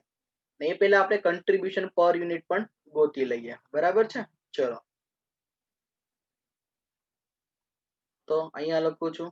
Speaker 1: એ પહેલા આપણે કન્ટ્રીબ્યુશન પર યુનિટ પણ ગોતી લઈએ. બરાબર છે? ચલો, તો અહીંયા લખું છું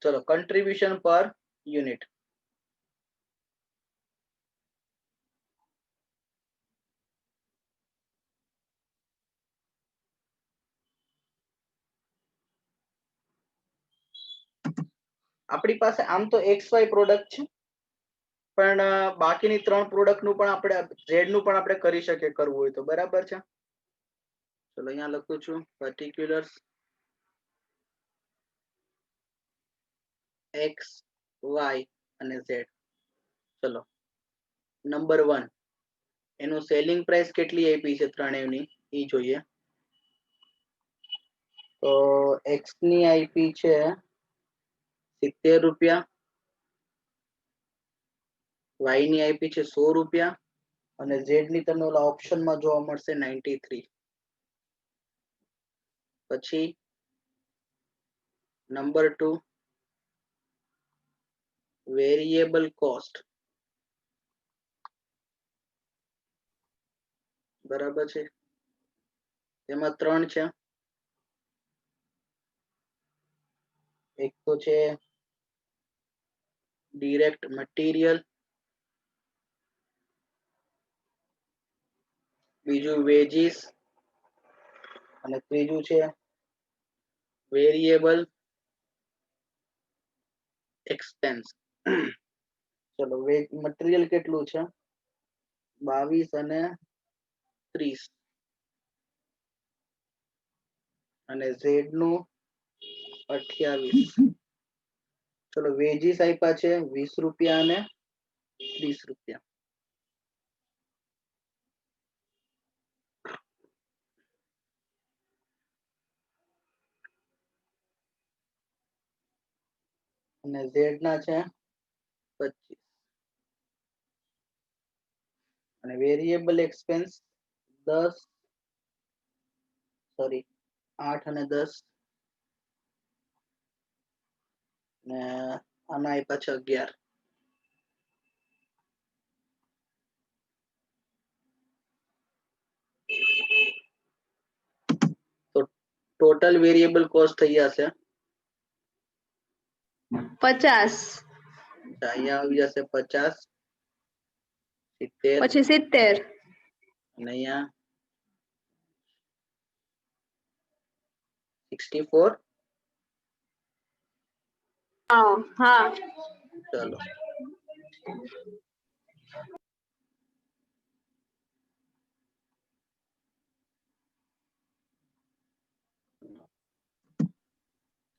Speaker 1: ચલો, કન્ટ્રીબ્યુશન પર યુનિટ. આપણી પાસે આમ તો XY પ્રોડક્ટ છે, પણ બાકીની 3 પ્રોડક્ટ નું પણ આપણે Z નું પણ આપણે કરી શકીએ કરવું હોય તો. બરાબર છે? ચલો, અહીંયા લખું છું પર્ટિક્યુલર્સ X, Y અને Z. ચલો, નંબર 1 એનું સેલિંગ પ્રાઇસ કેટલી આપી છે ત્રણેયની એ જોઈએ. તો X ની આપી છે 70 રૂપિયા, Y ની આપી છે 100 રૂપિયા અને Z ની તમને ઓલા ઓપ્શનમાં જોવા મળશે 93. પછી નંબર 2 વેરિયેબલ કોસ્ટ. બરાબર છે, એમાં 3 છે. એક તો છે ડિરેક્ટ મટીરિયલ, બીજું વેજીસ અને ત્રીજું છે વેરિયેબલ એક્સપેન્સ. ચલો મટીરિયલ કેટલું છે? 22 અને 30 અને ઝેડ નું 28. ચલો વેજીસ આપ્યા છે 20 રૂપિયા અને 30 રૂપિયા. અને ઝેડ ના છે 25 અને વેરિયેબલ એક્સપેન્સ 10 સોરી 8 અને 10 ને આના આપ્યા છે 11. તો ટોટલ વેરિયેબલ કોસ્ટ થઈ જશે
Speaker 3: 50,
Speaker 1: અહીંયા આવી જશે 50, 70
Speaker 3: પછી 70,
Speaker 1: અને અહીંયા 64.
Speaker 3: હા.
Speaker 1: ચલો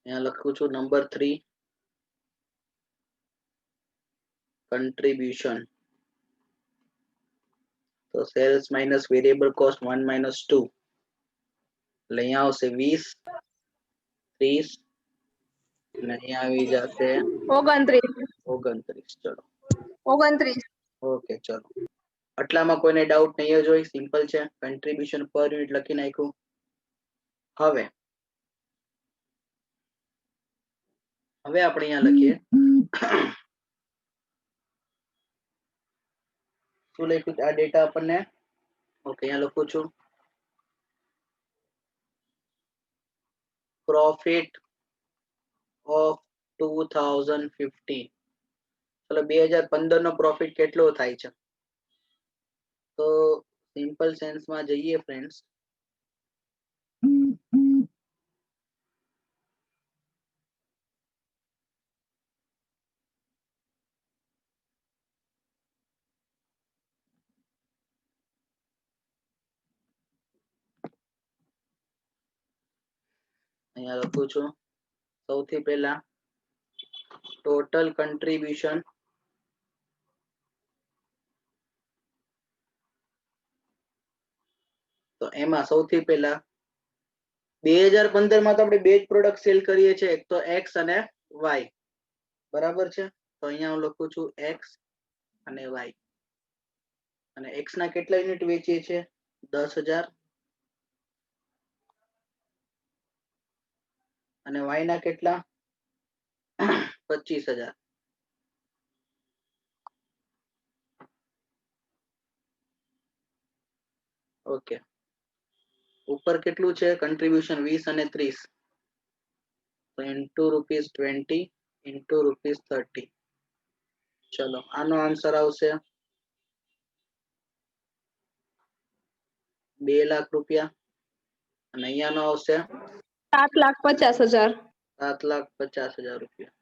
Speaker 1: અહીંયા લખું છું નંબર 3 contribution. તો sales minus variable cost 1 minus 2 એટલે અહીંયા આવશે 20, 30 અને અહીંયા આવી જશે
Speaker 3: 29,
Speaker 1: 29. ચલો
Speaker 3: 29.
Speaker 1: ઓકે, ચલો આટલામાં કોઈને ડાઉટ નહીં જ હોય, સિમ્પલ છે. કન્ટ્રીબ્યુશન પર યુનિટ લખી નાખ્યું. હવે આપણે અહીંયા લખીએ શું લખ્યું આ ડેટા આપણને. ઓકે, અહીંયા લખું છું પ્રોફિટ ઓફ 2015. ચલો 2015 નો પ્રોફિટ કેટલો થાય છે? તો સિમ્પલ સેન્સમાં જઈએ ફ્રેન્ડ્સ. અહીંયા લખું છું સૌથી પહેલા ટોટલ કન્ટ્રીબ્યુશન તો એમાં સૌથી પહેલા 2015 માં તો આપણે બે જ પ્રોડક્ટ સેલ કરીએ છીએ, એક તો એક્સ અને વાય. બરાબર છે, તો અહીંયા હું લખું છું એક્સ અને વાય. અને એક્સ ના કેટલા યુનિટ વેચીએ છીએ? 10,000 અને વાય ના કેટલા? 25,000. ઓકે, ઉપર કેટલું છે કન્ટ્રીબ્યુશન? 20 અને 30, તો ઇન્ટુ ₹20 ઇન્ટુ ₹30. ચલો આનો આન્સર આવશે 2 લાખ રૂપિયા અને અહીંયાનો આવશે
Speaker 3: 7,50,000.
Speaker 1: 7,50,000 રૂપિયા.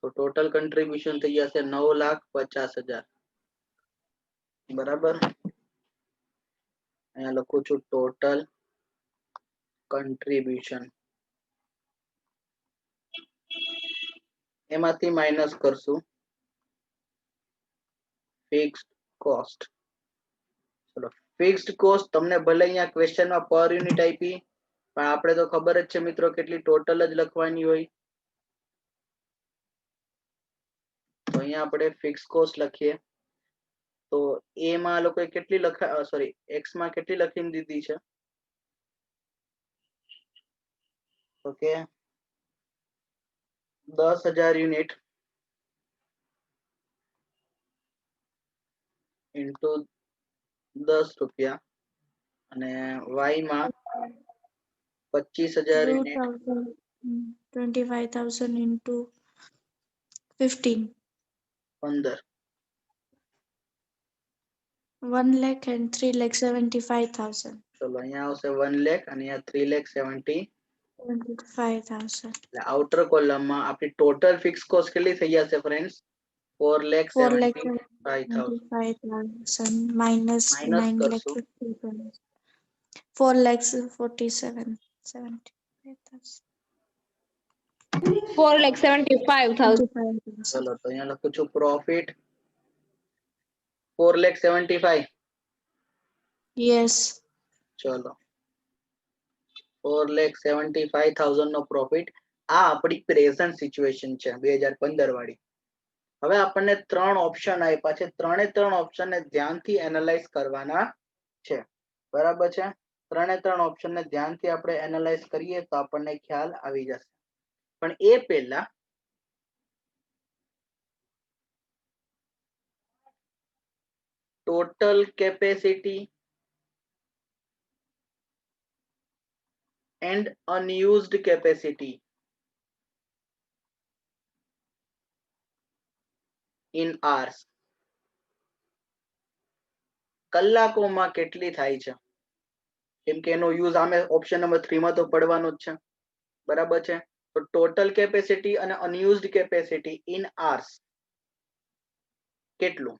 Speaker 1: તો ટોટલ કન્ટ્રીબ્યુશન થઈ જશે 9,50,000. બરાબર, અહીંયા લખું છું ટોટલ કન્ટ્રીબ્યુશન. એમાંથી માઇનસ કરશું ફિક્સ્ડ કોસ્ટ. ચલો ફિક્સ્ડ કોસ્ટ તમને ભલે અહીંયા ક્વેશ્ચનમાં પર યુનિટ આપી, પણ આપણે તો ખબર જ છે મિત્રો કેટલી ટોટલ જ લખવાની હોય. તો અહીંયા આપણે ફિક્સ કોસ્ટ લખીએ તો એ માં આ લોકોએ કેટલી સોરી એક્સ માં કેટલી લખીને દીધી છે? ઓકે 10,000 યુનિટ ઇન્ટુ 10 રૂપિયા અને વાય માં 25,000 યુનિટ
Speaker 4: 25,000 into 15.
Speaker 1: 15.
Speaker 4: 1 lakh and 3,75,000.
Speaker 1: ચલો અહીંયા આવશે 1 લાખ અને અહીંયા 3,70,000.
Speaker 4: 25,000.
Speaker 1: એટલે આઉટર કોલમમાં આપણી ટોટલ ફિક્સ કોસ્ટ કેટલી થઈ જશે ફ્રેન્ડ્સ? 4,75,000
Speaker 4: 4,75,000 minus
Speaker 1: minus
Speaker 4: 9,50,000.
Speaker 1: કરશું
Speaker 4: 4,47,75,000.
Speaker 3: 4,75,000.
Speaker 4: 25,000.
Speaker 1: ચલો તો અહીંયા લખું છું પ્રોફિટ 4,75,000.
Speaker 4: Yes.
Speaker 1: ચલો 4,75,000 નો પ્રોફિટ. આ આપણી પ્રેઝન્ટ સિચ્યુએશન છે 2015 વાળી. હવે આપણને 3 ઓપ્શન આપ્યા છે, ત્રણે 3 ઓપ્શન ને ધ્યાનથી એનાલાઇઝ કરવાના છે. બરાબર છે? ત્રણે 3 ઓપ્શન ને ધ્યાનથી આપણે એનાલાઇઝ કરીએ તો આપણને ખ્યાલ આવી જશે. પણ એ પહેલા total capacity and unused capacity in hours કલાકોમાં કેટલી થાય છે? કેમ કે એનો યુઝ આમે ઓપ્શન નંબર 3 માં તો પડવાનો જ છે. બરાબર છે? તો ટોટલ કેપેસિટી અને અનયુઝડ કેપેસિટી ઇન hours કેટલું?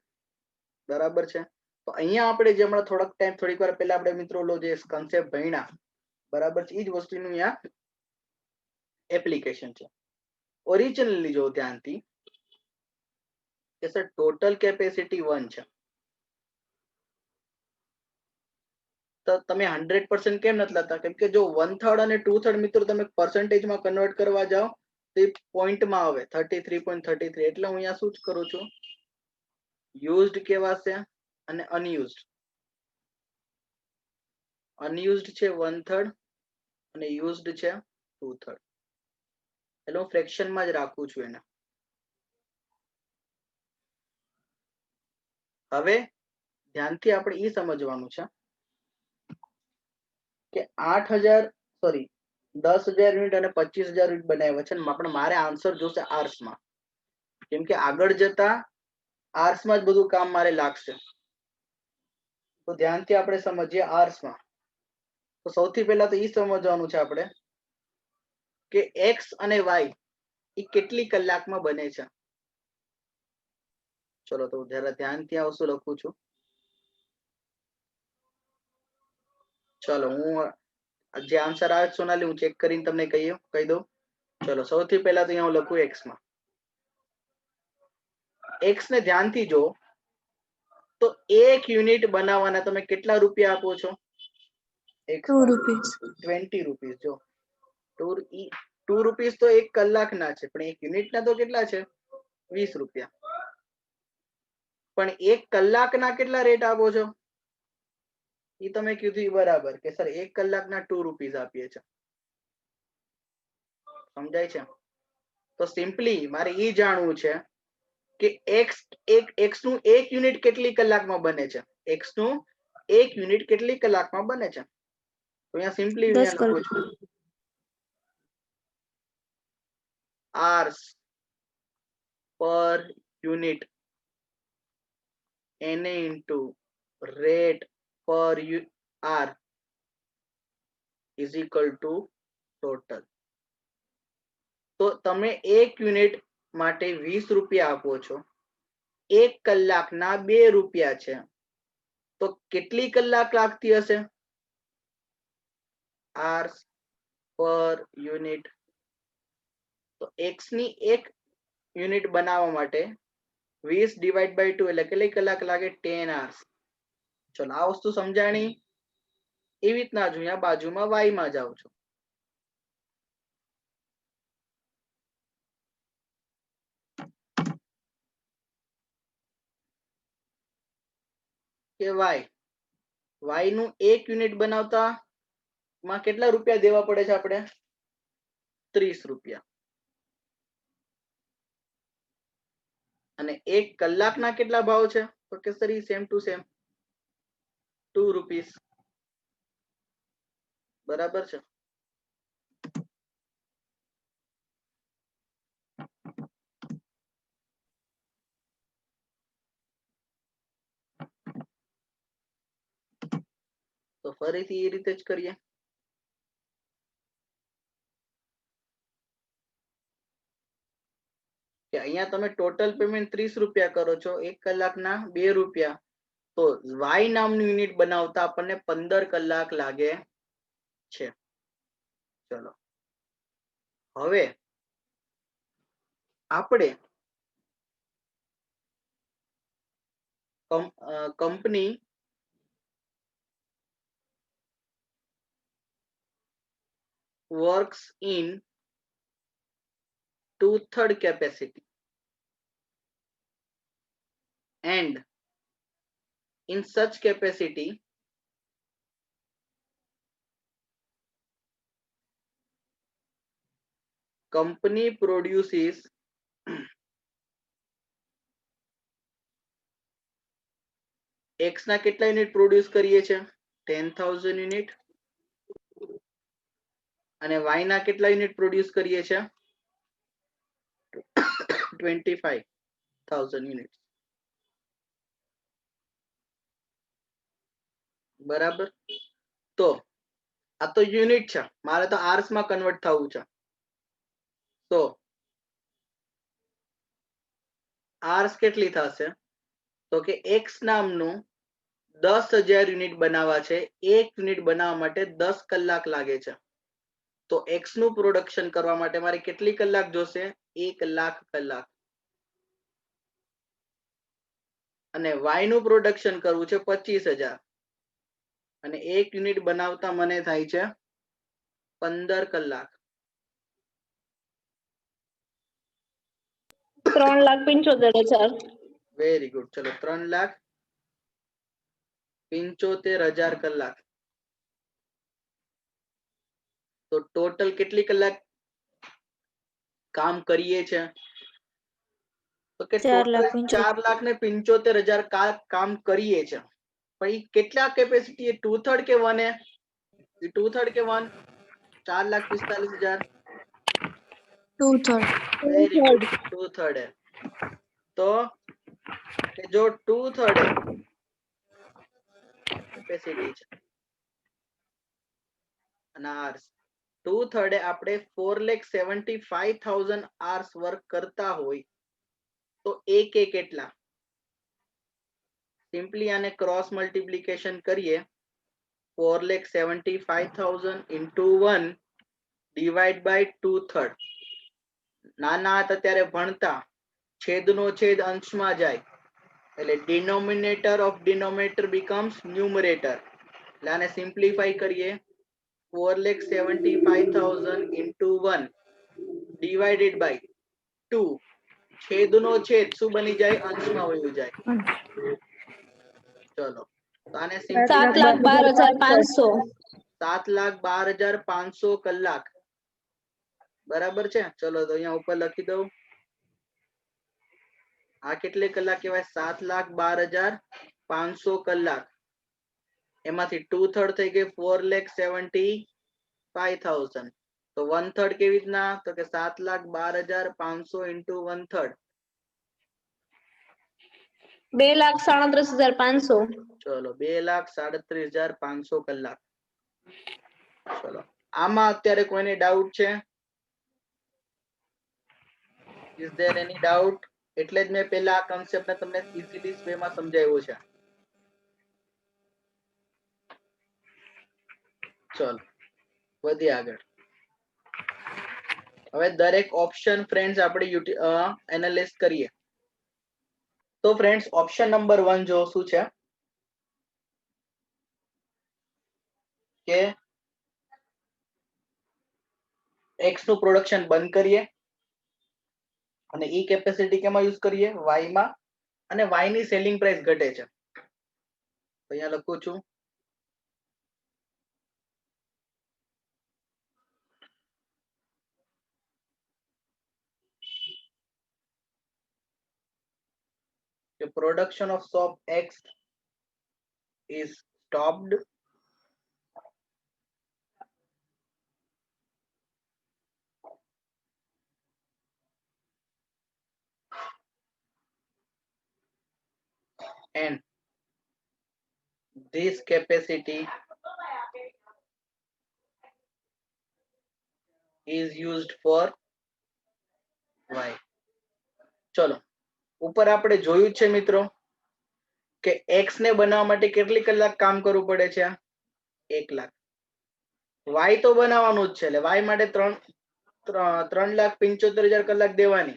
Speaker 1: બરાબર છે? તો અહીંયા આપણે જે હમણાં થોડીક વાર પહેલા આપણે મિત્રો લો જે કન્સેપ્ટ ભણ્યા, બરાબર છે, એ જ વસ્તુનું અહીંયા એપ્લિકેશન છે. ઓરિજિનલી જો ધ્યાનથી કે સર ટોટલ કેપેસિટી 1 છે, તો તમે 100% કેમ નથી લેતા? કેમ કે જો 1/3 અને 2/3 મિત્રો તમે પર્સન્ટેજમાં કન્વર્ટ કરવા જાઓ તો એ પોઈન્ટમાં આવે 33.33. એટલે હું અહીંયા શું જ કરું છું, યુઝડ કેવાશે અને અનયુઝડ. અનયુઝડ છે 1/3 અને યુઝડ છે 2/3. એટલે હું ફ્રેક્શનમાં જ રાખું છું એને. હવે ધ્યાનથી આપણે એ સમજવાનું છે કે 10,000 યુનિટ અને 25,000 યુનિટ બનાવ્યા છે, પણ મારે આન્સર જોશે આર્સમાં. કેમ કે આગળ જતા આર્સમાં જ બધું કામ મારે લાગશે. તો ધ્યાનથી આપણે સમજીએ આર્સમાં. તો સૌથી પહેલા તો એ સમજવાનું છે આપણે કે એક્સ અને વાય એ કેટલી કલાકમાં બને છે. ચલો તો જરા ધ્યાનથી આવશું લખું છું. ચલો હું જે આન્સર આવે સોનાલી હું ચેક કરીને તમને કહી દઉં. ચલો સૌથી પહેલા તો અહીંયા હું લખું એક્સ માં. એક્સ ને ધ્યાનથી જો તો 1 યુનિટ બનાવવાના તમે કેટલા રૂપિયા આપો છો?
Speaker 4: 2 rupees.
Speaker 1: 20 રૂપીસ. જો 2 રૂપીસ તો 1 કલાકના છે, પણ 1 યુનિટના તો કેટલા છે? 20 રૂપિયા. પણ 1 કલાકના કેટલા રેટ આપો છો? એ તમે કીધું બરાબર કે સર 1 કલાકના 2 રૂપીસ આપીએ છીએ. સમજાય છે? તો સિમ્પલી મારે એ જાણવું છે કે એક્સ નું 1 યુનિટ કેટલી કલાકમાં બને છે? એક્સ નું 1 યુનિટ કેટલી કલાકમાં બને છે? તો અહીંયા સિમ્પલી અહીંયા લખું છું hours per unit Na into rate per hour is equal to total. તો તમે 1 યુનિટ માટે 20 રૂપિયા આપો છો, 1 કલાકના 2 રૂપિયા છે, તો કેટલી કલાક લાગતી હશે? hours per unit. તો એક્સ ની 1 યુનિટ બનાવવા માટે 20 ડિવાઈડ બાય 2 એટલે કેટલી કલાક લાગે? 10 hours. ચલો આ વસ્તુ સમજાણી. એવી રીતના જ અહીંયા બાજુમાં વાય માં જાઉં છું. કે y નું 1 યુનિટ બનાવતા માં કેટલા રૂપિયા દેવા પડે છે આપણે? 30 રૂપિયા. અને 1 કલાકના કેટલા ભાવ છે? તો કે sir same to same 2 rupees. બરાબર છે. તો ફરીથી એ રીતે જ કરીએ. કે અહીંયા તમે ટોટલ પેમેન્ટ 30 રૂપિયા કરો છો, 1 કલાકના 2 રૂપિયા, તો y નામનું યુનિટ બનાવતા આપણને 15 કલાક લાગે છે. ચલો હવે આપણે company works in 2/3 capacity and in such capacity company produces x ના કેટલા યુનિટ પ્રોડ્યુસ કરીએ છે? 10,000 યુનિટ. અને y ના કેટલા યુનિટ પ્રોડ્યુસ કરીએ છે? 25,000 યુનિટ. બરાબર. તો આ તો યુનિટ છે, મારે તો આર્સ માં કન્વર્ટ થવું છે. તો આર્સ કેટલી થશે? તો કે x નામનું 10,000 યુનિટ બનાવવા છે. 1 યુનિટ બનાવવા માટે 10 કલાક લાગે છે. તો x નું પ્રોડક્શન કરવા માટે મારે કેટલી કલાક જોશે? 1 લાખ કલાક. અને y નું પ્રોડક્શન કરવું છે 25,000. અને 1 યુનિટ બનાવતા મને થાય છે 15 કલાક.
Speaker 5: 3,75,000.
Speaker 1: Very good. ચલો 3,75,000 કલાક. તો ટોટલ કેટલી કલાક કામ કરીએ છે? તો કે ટોટલ 4,75,000 કામ કરીએ છે. પણ ઈ કેટલા કેપેસિટી? એ 2/3 કે 1? એ 2/3 કે 1? 4,45,000.
Speaker 4: 2/3.
Speaker 1: Very good. 2/3 है. तो કે જો 2/3 કેપેસિટી છે અને આર્સ 2/3 આપણે 4,75,000 આર્સ વર્ક કરતા હોય તો એક કેટલા? સિમ્પલી આને ક્રોસ મલ્ટીપ્લિકેશન કરીએ. 4,75,000 into 1 ડિવાઈડ બાય 2/3. નાના હતા ત્યારે ભણતા છેદનો છેદ અંશમાં જાય એટલે denominator of denominator becomes numerator. એટલે આને સિમ્પ્લિફાઈ કરીએ. 4,75,000 into 1 divided by 2. છેદનો છેદ શું બની જાય? અંશમાં વયું જાય. ચલો તો આને
Speaker 5: 7,12,500.
Speaker 1: 7,12,500 કલાક. બરાબર છે. ચલો તો અહીંયા ઉપર લખી દઉં. આ કેટલી કલાક કહેવાય? 7,12,500 કલાક. એમાંથી 2/3 થઈ ગઈ 4,75,000. તો 1/3 કેવી રીતના? તો કે 7,12,500 into 1/3.
Speaker 5: 2,37,500.
Speaker 1: ચલો 2,37,500 કલાક. ચલો આમાં અત્યારે કોઈને ડાઉટ છે? Is there any doubt? એટલે જ મેં પહેલા આ કન્સેપ્ટને તમને ઇઝીલી વેમાં સમજાવ્યો છે. ચલો વધીએ આગળ. હવે દરેક ઓપ્શન ફ્રેન્ડ્સ આપણે એનાલિઝ કરીએ. તો ફ્રેન્ડ્સ ઓપ્શન નંબર 1 જો શું છે કે x નું પ્રોડક્શન બંધ કરીએ અને ઈ કેપેસિટી કેમાં યુઝ કરીએ? y માં. અને y ની સેલિંગ પ્રાઇસ ઘટે છે. તો અહીંયા લખું છું the production of soap X is stopped and this capacity is used for Y. ચલો ઉપર આપણે જોયું છે મિત્રો કે x ને બનાવવા માટે કેટલી કલાક કામ કરવું પડે છે 1 લાખ. y તો બનાવવાનું જ છે એટલે y માટે 3,75,000 કલાક દેવાની,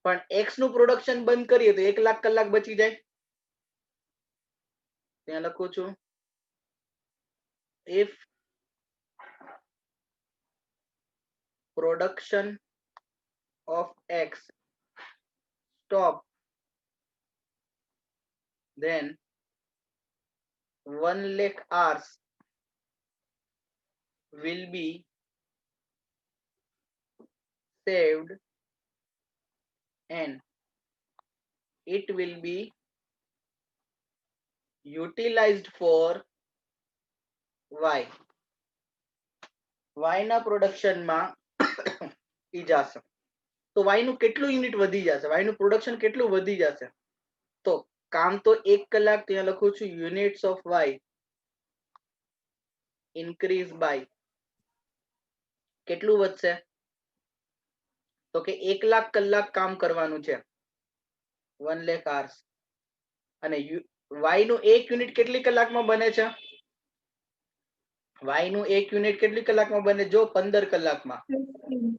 Speaker 1: પણ x નું પ્રોડક્શન બંધ કરીએ તો 1 લાખ કલાક બચી જાય. ત્યાં લખું છું if production of X stop, then 1 lakh hours will be saved and it will be utilized for Y. Y ના પ્રોડક્શન માં ઈ જશે તો y નું કેટલું યુનિટ વધી જશે, y નું પ્રોડક્શન કેટલું વધી જશે? તો કામ તો 1 કલાક, ત્યાં લખું છું units of y increase by કેટલું વધશે? તો કે 1 લાખ કલાક કામ કરવાનું છે 1 lakh hours, અને y નું 1 યુનિટ કેટલી કલાકમાં બને છે? y નું 1 યુનિટ કેટલી કલાકમાં બને? જો 15 કલાકમાં.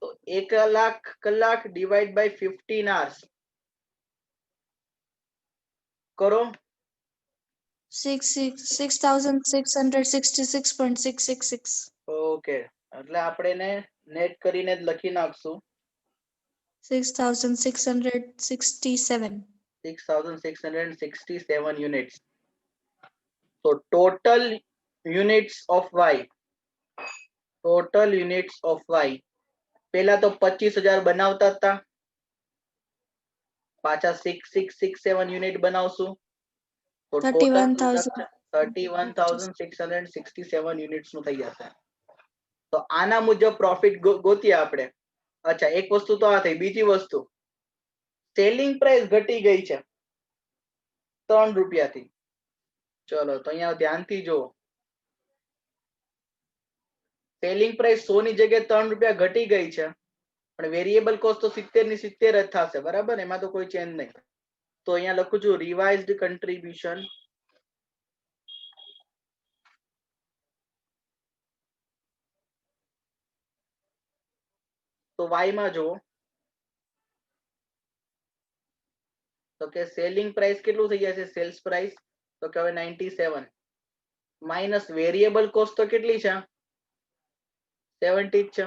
Speaker 1: તો 1 લાખ કલાક ડિવાઈડ બાય 15 hours કરો
Speaker 4: 6,666.666.
Speaker 1: ઓકે, એટલે આપણે એને નેટ કરીને જ લખી નાખશું
Speaker 4: 6,667.
Speaker 1: 6,667 units. So total units of y, total units of y પેલા તો 25,000 બનાવતા હતા, પાછા 6,667 યુનિટ બનાવશું તો ટોટલ 31,667 યુનિટ્સ નું થઈ જશે. તો આના મુજબ પ્રોફિટ ગોતીએ આપણે. અચ્છા, એક વસ્તુ તો આ થઈ. બીજી વસ્તુ, સેલિંગ પ્રાઇસ ઘટી ગઈ છે 3 રૂપિયાથી. ચલો તો અહીંયા ધ્યાનથી જુઓ, સેલિંગ પ્રાઇસ 100 ની જગ્યાએ 3 રૂપિયા ઘટી ગઈ છે, પણ વેરિયેબલ કોસ્ટ તો 70 ની 70 જ થશે, બરાબર? એમાં તો કોઈ ચેન્જ નહીં. તો અહીંયા લખું છું રિવાઇઝ્ડ કન્ટ્રીબ્યુશન તો y માં જુઓ તો કે સેલિંગ પ્રાઇસ કેટલું થઈ જશે? સેલ્સ પ્રાઇસ તો કે હવે 97 માઇનસ વેરિયેબલ કોસ્ટ તો કેટલી છે? 70 જ છે.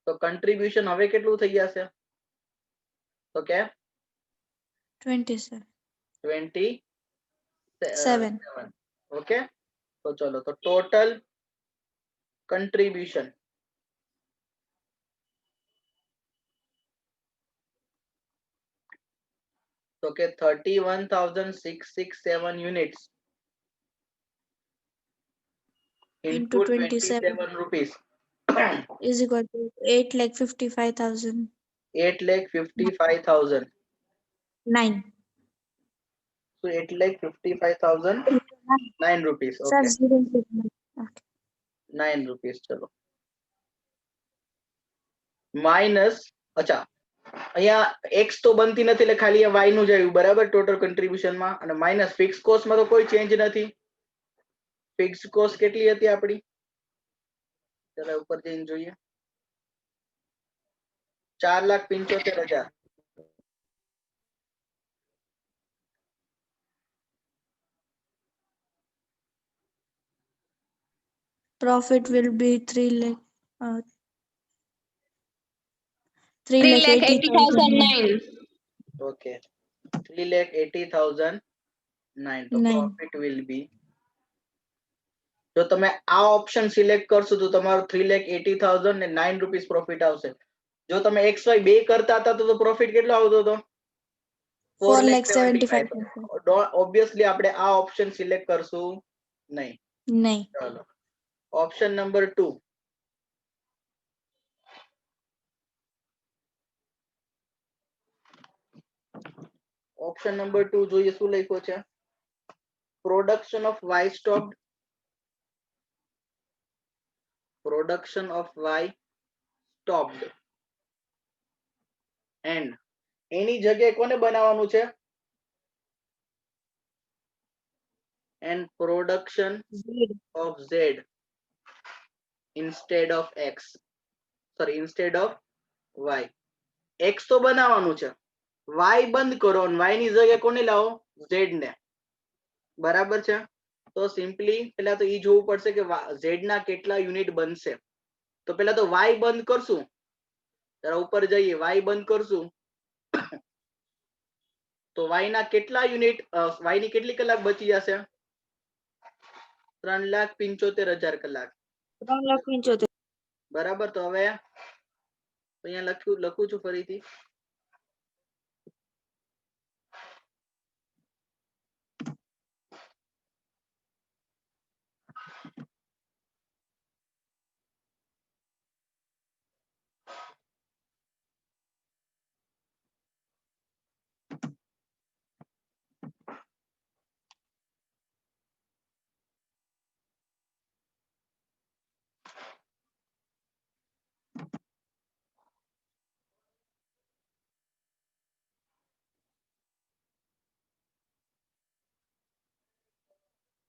Speaker 1: તો કન્ટ્રીબ્યુશન હવે કેટલું થઈ જશે? તો કે
Speaker 4: 27.
Speaker 1: ઓકે. તો ચલો, તો ટોટલ કન્ટ્રીબ્યુશન તો કે 31,667 units
Speaker 4: Into 27
Speaker 1: rupees
Speaker 4: is equal to 8,55,000.
Speaker 1: 8,55,000.
Speaker 4: 9.
Speaker 1: So 8,55,009 rupees.
Speaker 4: Sir,
Speaker 1: Okay,
Speaker 4: 0. Okay.
Speaker 1: 9 rupees. ચલો માઇનસ, અચ્છા અહીંયા x તો બનતી નથી એટલે ખાલી y નું જ આવ્યું, બરાબર? ટોટલ કન્ટ્રીબ્યુશન માં, અને માઇનસ ફિક્સ કોસ્ટ માં તો કોઈ ચેન્જ નથી. ફિક્સ કોસ્ટ કેટલી હતી આપણી? ચલો ઉપર જઈને જોઈએ. 4,75,000.
Speaker 4: Profit will be 3 lakh. 3,80,009.
Speaker 5: 3,80,009.
Speaker 1: Okay, 3,80,009. 9. તો
Speaker 4: 9.
Speaker 1: પ્રોફિટ વિલ બી, જો તમે આ ઓપ્શન સિલેક્ટ કરશો તો તમારું 3,80,000 ને 9 રૂપીસ પ્રોફિટ આવશે. જો તમે XY બે કરતા હતા તો પ્રોફિટ કેટલો આવતો હતો?
Speaker 4: 4,75,000.
Speaker 1: ઓબ્વિયસલી આપણે આ ઓપ્શન સિલેક્ટ કરશું નહીં.
Speaker 4: નહીં.
Speaker 1: ચાલો ઓપ્શન નંબર 2. ઓપ્શન નંબર 2 જોઈએ શું લખ્યું છે. Production of Y stopped. Production of Y stopped. And એની જગ્યાએ કોને બનાવવાનું છે? And production of Z instead of X. Sorry, instead of Y. X તો બનાવવાનું છે, Y બંધ કરો અને Y ની જગ્યાએ કોને લાવો? Z ને. બરાબર છે. તો સિમ્પલી પેલા તો ઈ જોવું પડશે કે Z ના કેટલા યુનિટ બનશે. તો પેલા તો Y બંધ કરશું. જરા ઉપર જઈએ, Y બંધ કરશું તો Y ના કેટલા યુનિટ, Y ની કેટલી કલાક બચી જશે? 3,75,000 કલાક.
Speaker 4: 3,75,000.
Speaker 1: બરાબર. તો હવે અહીંયા લખું છું ફરીથી.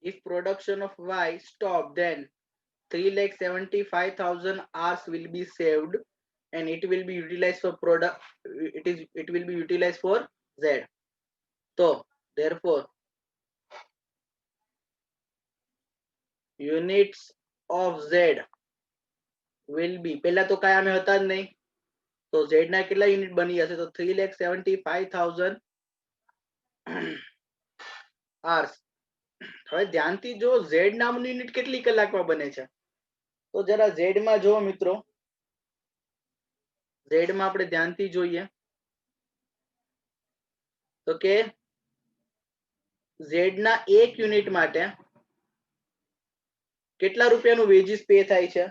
Speaker 1: If production of Y stop, then 3,75,000 hours will be saved and it will be utilized for it will be utilized for Z. So therefore units of Z will be, પહેલા તો કાંઈ આમે હતા જ નહીં, તો Z ના કેટલા યુનિટ બની જશે? તો 3,75,000 hours. હવે ધ્યાનથી જો Z નામનું યુનિટ કેટલી કલાકમાં બને છે તો જરા Z માં જો મિત્રો, Z માં આપણે ધ્યાનથી જોઈએ તો કે Z ના એક યુનિટ માટે કેટલા રૂપિયાનું વેજીસ પે થાય છે?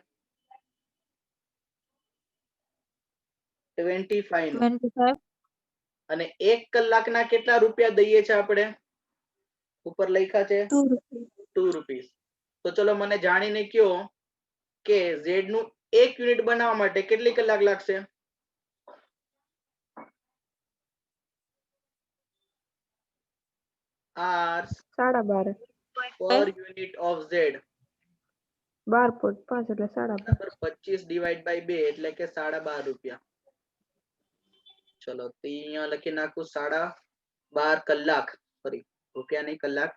Speaker 1: 25 નું.
Speaker 4: 25.
Speaker 1: અને એક કલાકના કેટલા રૂપિયા દઈએ છે આપણે? ઉપર લખ્યા છે
Speaker 4: 2 rupees.
Speaker 1: 2 રૂપીસ. તો ચલો મને જાણીને કયો કે Z નું એક યુનિટ બનાવવા માટે કેટલી કલાક લાગશે? hours
Speaker 3: 12.5
Speaker 1: per unit of Z.
Speaker 3: 12.5 એટલે 12.5.
Speaker 1: બરાબર. 25 ડિવાઈડ બાય 2 એટલે કે 12.5 રૂપિયા. ચલો તો અહીંયા લખી નાખું 12.5 કલાક, સોરી રૂપિયા નહીં કલાક.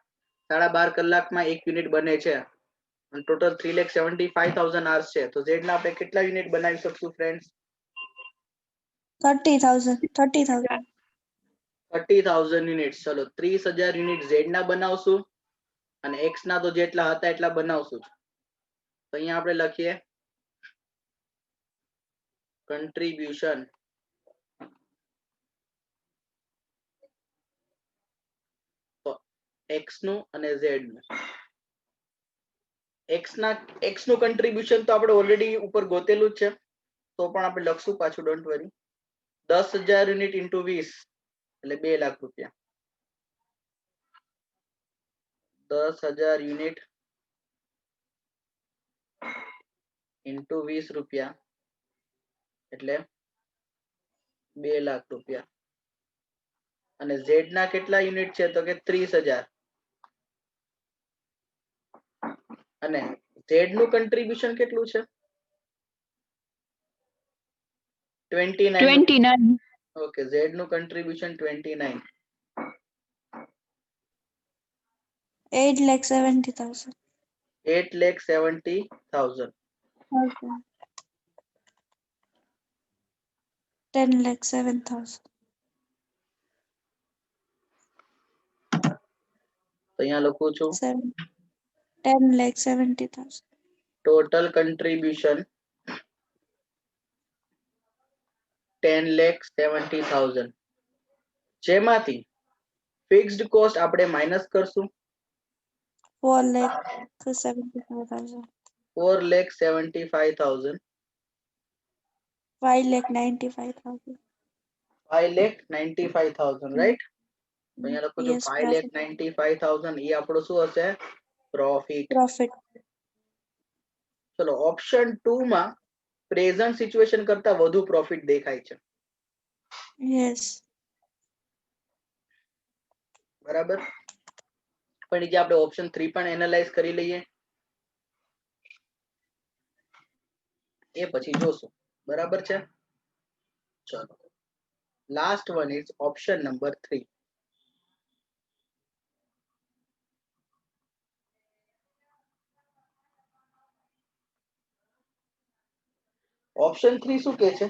Speaker 1: 12.5 કલાકમાં એક યુનિટ બને છે અને ટોટલ 3,75,000 hours છે. તો Z ના આપણે કેટલા યુનિટ બનાવી શકશું ફ્રેન્ડ્સ?
Speaker 4: 30,000. 30,000.
Speaker 1: 30,000 યુનિટ. ચલો 30,000 યુનિટ Z ના બનાવશું અને X ના તો જેટલા હતા એટલા બનાવશું. તો અહીંયા આપણે લખીએ કન્ટ્રીબ્યુશન X નું અને Z નું. X નું કન્ટ્રીબ્યુશન તો આપણે ઓલરેડી ઉપર ગોતેલું જ છે, તો પણ આપણે લખશું પાછું, ડોન્ટ વરી. 10,000 યુનિટ ઇન્ટુ 20 એટલે 2 લાખ રૂપિયા. 10,000 યુનિટ ઇન્ટુ 20 રૂપિયા એટલે 2 લાખ રૂપિયા. અને Z ના કેટલા યુનિટ છે તો કે 30,000. અને Z નું કન્ટ્રીબ્યુશન કેટલું છે? 29.
Speaker 3: 29.
Speaker 1: ઓકે, Z નું કન્ટ્રીબ્યુશન 29.
Speaker 4: 8,70,000.
Speaker 1: 8,70,000.
Speaker 4: 10,07,000.
Speaker 1: તો અહીંયા લખું છું
Speaker 4: 10,70,000.
Speaker 1: ટોટલ કન્ટ્રીબ્યુશન 10,70,000 જેમાંથી ફિક્સ્ડ કોસ્ટ આપણે માઇનસ કરશું
Speaker 4: 4,75,000.
Speaker 1: 4,75,000
Speaker 4: 5,95,000.
Speaker 1: 5,95,000 રાઈટ અહીંયા લખું છું
Speaker 4: Yes,
Speaker 1: 5,95,000 એ આપણો શું હશે પ્રોફિટ
Speaker 4: Profit.
Speaker 1: ચલો ઓપ્શન 2 માં પ્રેઝન્ટ સિચ્યુએશન કરતા વધુ પ્રોફિટ દેખાય છે
Speaker 4: Yes.
Speaker 1: બરાબર પણ જે આપણે ઓપ્શન 3 પણ એનાલાઇઝ કરી લઈએ એ પછી જોશું બરાબર છે ચલો last one is option number 3 option 3 શું કહે છે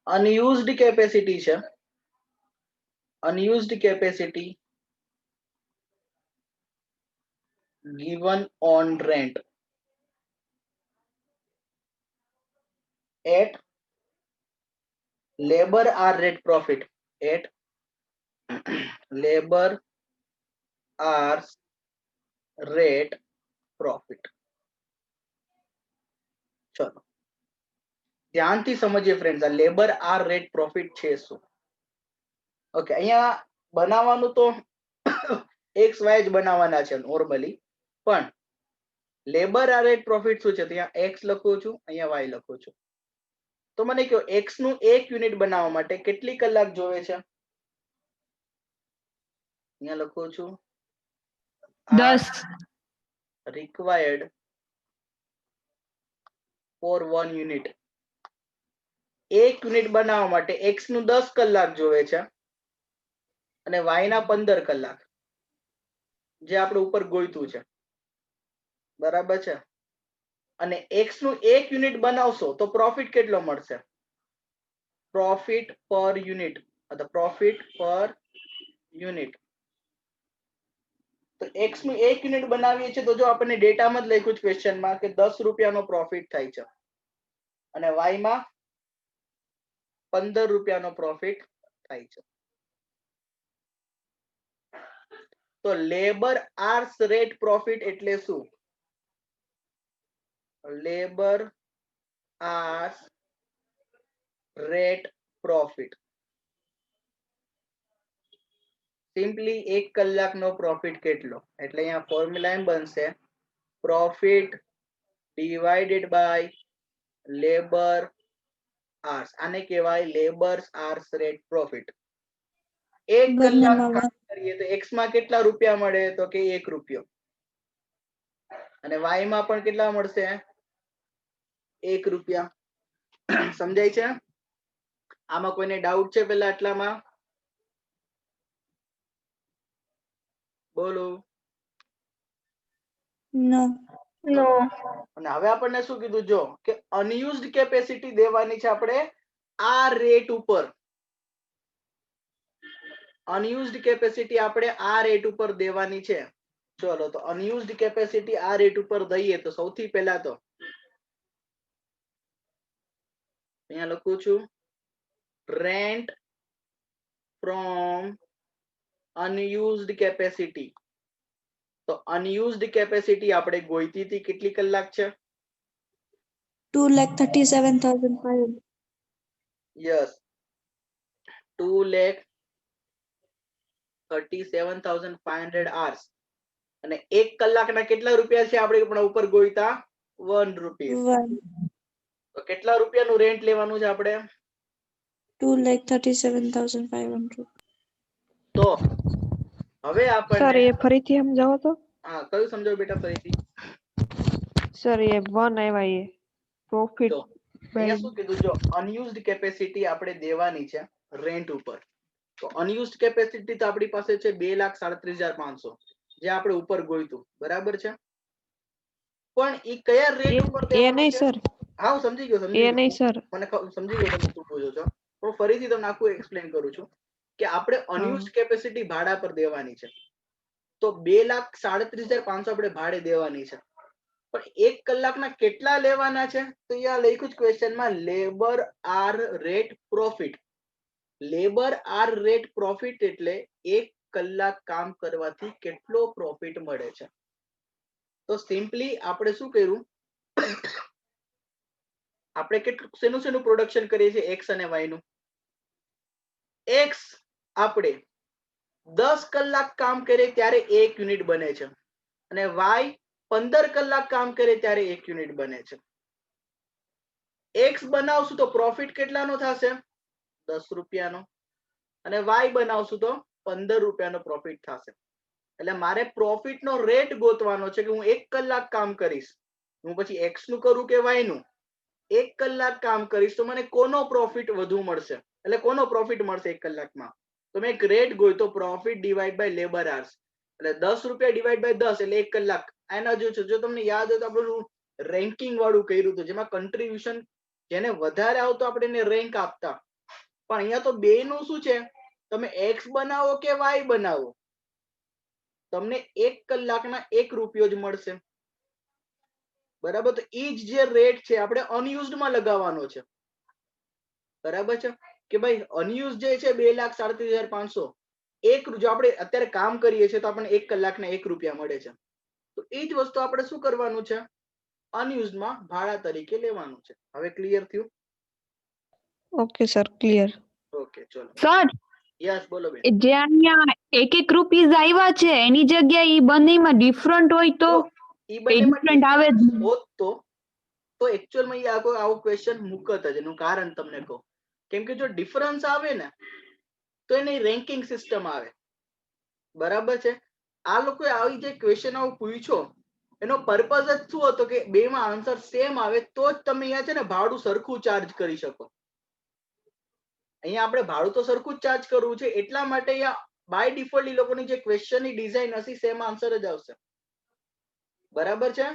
Speaker 1: અનયુઝડ કેપેસિટી છે unused capacity given on rent at labor hour rate profit at labor hours rate profit ચલો ધ્યાનથી સમજીએ ફ્રેન્ડ્સ આ લેબર આર રેટ પ્રોફિટ છે શું ઓકે અહીંયા બનાવવાનું તો એક્સ વાય જ બનાવવાના છે નોર્મલી પણ લેબર આર રેટ પ્રોફિટ શું છે ત્યાં એક્સ લખું છું અહીંયા વાય લખું છું તો મને કહો એક્સ નું એક યુનિટ બનાવવા માટે કેટલી કલાક જોવે છે અહીંયા લખું છું
Speaker 3: 10
Speaker 1: required for 1 unit એક યુનિટ બનાવવા માટે એક્સ નું 10 કલાક જોવે છે અને વાય ના 15 કલાક જે આપણે ઉપર ગોઈતું છે બરાબર છે અને એક્સ નું એક યુનિટ બનાવશો તો પ્રોફિટ કેટલો મળશે પ્રોફિટ પર યુનિટ અથવા પ્રોફિટ પર યુનિટ તો એક્સ નું એક યુનિટ બનાવીએ છીએ તો જો આપણને ડેટામાં જ લખ્યું છે ક્વેશ્ચનમાં કે 10 રૂપિયાનો પ્રોફિટ થાય છે અને વાય માં 15 રૂપિયાનો પ્રોફિટ થાય છે તો લેબર આર્સ રેટ પ્રોફિટ એટલે શું labour hours rate profit simply 1 કલાકનો પ્રોફિટ કેટલો એટલે અહીંયા ફોર્મ્યુલા એમ બનશે profit divided by labour hours આને કહેવાય લેબર્સ આર્સ રેટ પ્રોફિટ 1 કલાક કામ કરીએ તો એક્સ માં કેટલા રૂપિયા મળે તો કે 1 રૂપિયો અને વાય માં પણ કેટલા મળશે 1 રૂપિયા સમજાય છે આમાં કોઈને ડાઉટ છે પેલા આટલામાં બોલો
Speaker 4: No.
Speaker 5: નો
Speaker 1: અને હવે આપણને શું કીધું જો કે અનયુઝડ કેપેસિટી દેવાની છે આપણે આ રેટ ઉપર અનયુઝડ કેપેસિટી આપણે આ રેટ ઉપર દેવાની છે ચલો તો અનયુઝડ કેપેસિટી આ રેટ ઉપર દઈએ તો સૌથી પહેલા તો અહીંયા લખું છું રેન્ટ ફ્રોમ અનયુઝડ કેપેસિટી તો અનયુઝડ કેપેસિટી આપણે ગોઈતી હતી કેટલી કલાક છે
Speaker 4: 2,37,500.
Speaker 1: યસ 2,37,500 hours અને 1 કલાકના કેટલા રૂપિયા છે આપણે પણ ઉપર ગોઈતા 1 રૂપિયા
Speaker 4: 1.
Speaker 1: તો કેટલા રૂપિયાનું રેન્ટ લેવાનું છે આપણે
Speaker 4: 2,37,500.
Speaker 1: તો હવે
Speaker 6: સર
Speaker 1: આપણને
Speaker 6: એ ફરીથી સમજાવો તો
Speaker 1: હા કયું સમજાવો બેટા ફરીથી
Speaker 6: સર એ 1 આવ્યા એ પ્રોફિટ
Speaker 1: તો અહીંયા શું કીધું જો અનયુઝડ કેપેસિટી આપણે દેવાની છે રેન્ટ ઉપર તો અનયુઝડ કેપેસિટી તો આપણી પાસે છે 2,37,500 જે આપણે ઉપર ગોઈતું બરાબર છે પણ એ કયા રેટ ઉપર
Speaker 6: એ નહીં સર
Speaker 1: હા હું સમજી ગયો
Speaker 6: એ નહીં સર
Speaker 1: મને સમજી ગયો તમે શું બોલો છો હું ફરીથી તમને આખું એક્સપ્લેન કરું છું કે આપણે અનયુઝ કેપેસિટી ભાડા પર દેવાની છે. તો 2,37,500 આપણે ભાડે દેવાની છે. પણ 1 કલાકના કેટલા લેવાના છે? તો અહીંયા લખ્યું છે ક્વેશ્ચનમાં labour hour rate profit. Labour hour rate profit એટલે 1 કલાક કામ કરવાથી કેટલો પ્રોફિટ મળે છે. તો સિમ્પલી આપણે શું કર્યું, આપણે કેટલું શેનું પ્રોડક્શન કરીએ છીએ એક્સ અને વાય નું. એક્સ આપણે 10 કલાક કામ કરે ત્યારે 1 યુનિટ બને છે અને વાય 15 કલાક કામ કરે ત્યારે 1 યુનિટ બને છે. એક્સ બનાવશું તો પ્રોફિટ કેટલાનો થશે? 10 રૂપિયાનો. અને વાય બનાવશું તો 15 રૂપિયાનો પ્રોફિટ થશે. એટલે મારે પ્રોફિટ નો રેટ ગોતવાનો છે કે હું 1 કલાક કામ કરીશ, હું પછી એક્સ નું કરું કે વાય નું. 1 કલાક કામ કરીશ તો મને કોનો પ્રોફિટ વધુ મળશે, એટલે કોનો પ્રોફિટ મળશે 1 કલાકમાં. તો મેં એક રેટ ગોત્યો, profit divide by labour hours, એટલે 10 રૂપિયા ડિવાઈડ બાય 10 એટલે 1 કલાક. એના જો તમને યાદ હોય તો આપણું રેન્કિંગ વાળું કર્યું હતું, જેમાં કન્ટ્રીબ્યુશન જેને વધારે આવતો આપણે એને રેન્ક આપતા. પણ અહીંયા તો બે નું શું છે, તમે એક્સ બનાવો કે વાય બનાવો, તમને 1 કલાકના 1 રૂપિયો જ મળશે. બરાબર. તો ઈ જ જે રેટ છે આપણે અનયુઝડ માં લગાવવાનો છે. બરાબર છે કે ભાઈ અનયુઝ જે છે 2,37,500, જો આપણે અત્યારે કામ કરીએ છીએ તો આપણને 1 કલાકના 1 રૂપિયા મળે છે. તો એ જ વસ્તુ આપણે શું કરવાનું છે, અનયુઝડ માં ભાડા તરીકે લેવાનું છે. હવે ક્લિયર થયું?
Speaker 6: Okay sir, clear.
Speaker 1: ઓકે ચલો.
Speaker 3: સર
Speaker 1: યસ બોલો બેન.
Speaker 3: જે અહીંયા 1 રૂપીઝ આવ્યા છે એની જગ્યાએ ઈ બંનેમાં ડિફરન્ટ હોય તો
Speaker 1: ઈ
Speaker 3: એ
Speaker 1: બંનેમાં
Speaker 3: ડિફરન્ટ આવે જ નહીં.
Speaker 1: હોત તો એકચ્યુઅલમાં આવો ક્વેશ્ચન મૂકત જ. એનું કારણ તમને કહું. કેમ કે જો ડિફરન્સ આવે ને તો એની રેન્કિંગ સિસ્ટમ આવે. બરાબર છે. આ લોકોએ આવી જે ક્વેશ્ચન આવું પૂછ્યો એનો પર્પઝ જ શું હતો કે બેમાં આન્સર સેમ આવે તો જ તમે અહીંયા છે ને ભાડું સરખું ચાર્જ કરી શકો. અહીંયા આપણે ભાડું તો સરખું જ ચાર્જ કરવું છે, એટલા માટે અહીંયા બાય ડિફોલ્ટ એ લોકોની જે ક્વેશ્ચનની ડિઝાઇન હશે સેમ આન્સર જ આવશે. બરાબર છે.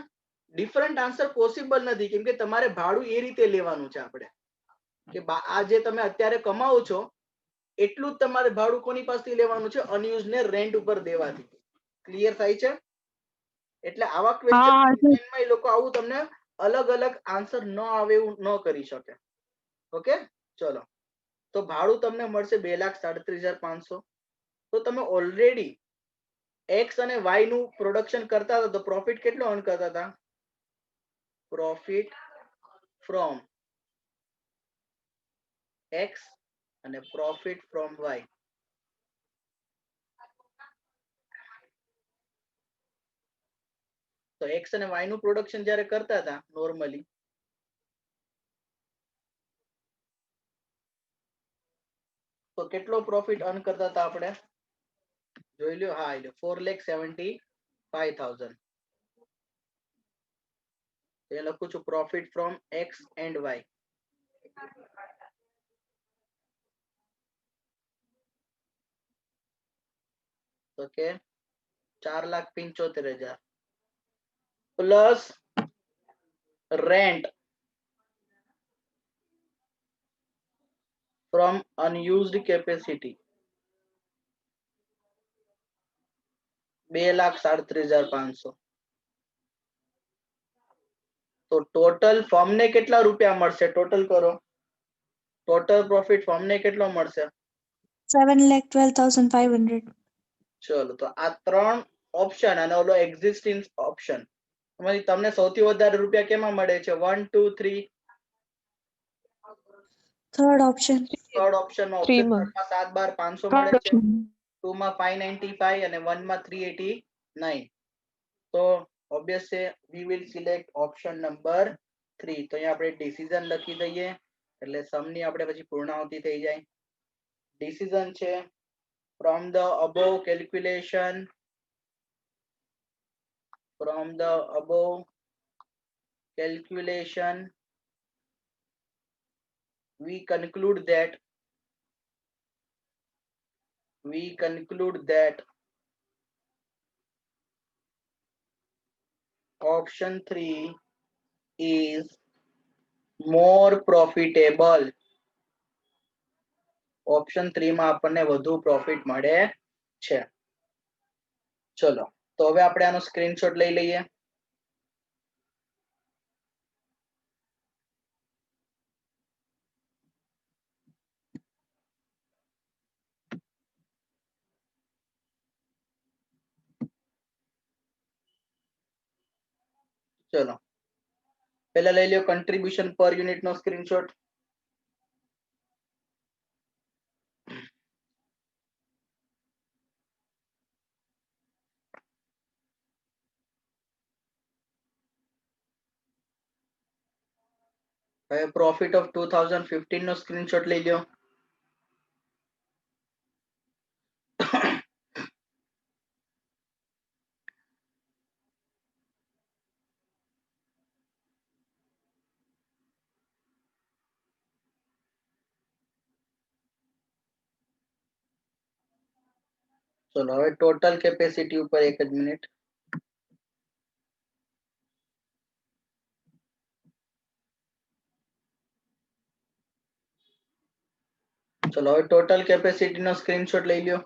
Speaker 1: ડિફરન્ટ આન્સર પોસિબલ નથી, કેમ કે તમારે ભાડું એ રીતે લેવાનું છે આપણે કે આ જે તમે અત્યારે કમાવો છો એટલું જ તમારે ભાડું કોની પાસેથી લેવાનું છે, અનયુઝ ને રેન્ટ ઉપર દેવાથી. ક્લિયર થાય છે? એટલે આવા ક્વેશ્ચનમાં એ લોકો આવું તમને અલગ અલગ આન્સર ન આવે એવું ન કરી શકે. ઓકે ચલો. તો ભાડું તમને મળશે 2,37,500. તો તમે ઓલરેડી એક્સ અને વાય નું પ્રોડક્શન કરતા હતા તો પ્રોફિટ કેટલો અર્ન કરતા હતા? પ્રોફિટ ફ્રોમ એક્સ અને પ્રોફિટ ફ્રોમ વાય. તો એક્સ અને વાય નું પ્રોડક્શન જ્યારે કરતા હતા નોર્મલી, તો કેટલો પ્રોફિટ અર્ન કરતા હતા આપણે જોઈ લ્યો. હા, 4,75,000. એ લખું છું profit from X and Y. Okay 4,75,000 plus rent from unused capacity 2,37,500. તો ટોટલ ફર્મ ને કેટલા રૂપિયા મળશે? ટોટલ કરો. ટોટલ પ્રોફિટ ફર્મ ને કેટલો મળશે?
Speaker 4: 7,12,500.
Speaker 1: ચલો. તો આ 3 ઓપ્શન અને ઓલો એક્ઝિસ્ટિંગ ઓપ્શન, તમને સૌથી વધારે રૂપિયા કેમાં મળે છે? 1 2 3
Speaker 4: Third option.
Speaker 1: થર્ડ ઓપ્શન માં.
Speaker 6: Three
Speaker 1: ઓપ્શન
Speaker 6: માં.
Speaker 1: 7,12,500 મળે છે, 2 માં 595 અને 1 માં 389. તો obviously we will select option number 3. તો અહીંયા આપણે ડિસિઝન લખી દઈએ એટલે સમ ની આપણે પછી પૂર્ણાહુતિ થઈ જાય. ડિસિઝન છે from the above calculation we conclude that option 3 is more profitable option 3 માં આપણને વધુ પ્રોફિટ મળે છે. ચલો તો હવે આપણે આનો સ્ક્રીનશોટ લઈ લઈએ. ચલો પહેલા લઈ લ્યો કન્ટ્રીબ્યુશન પર યુનિટ નો સ્ક્રીનશોટ. હવે પ્રોફિટ ઓફ 2015 નો સ્ક્રીનશોટ લઈ લ્યો. ચલો હવે ટોટલ કેપેસિટી ઉપર એક જ મિનિટ. ચલો હવે ટોટલ કેપેસિટી નો સ્ક્રીનશોટ લઈ લ્યો.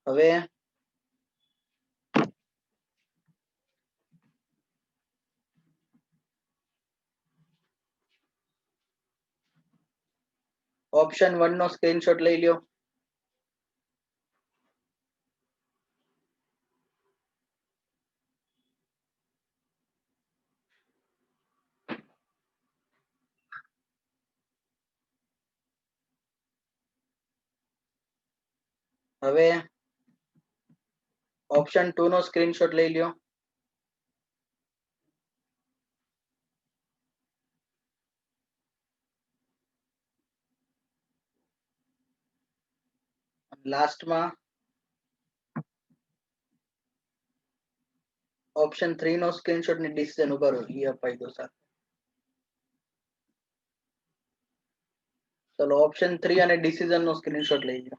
Speaker 1: હવે ઓપ્શન 1 નો સ્ક્રીનશોટ લઈ લ્યો. હવે ઓપ્શન 2 નો સ્ક્રીનશોટ લઈ લ્યો. લાસ્ટમાં ઓપ્શન 3 નો સ્ક્રીનશોટ ની ડિસિઝન ઉપર ઈ અપાઈ દો સાથે. ચલો ઓપ્શન 3 અને ડિસિઝન નો સ્ક્રીનશોટ લઈ લો.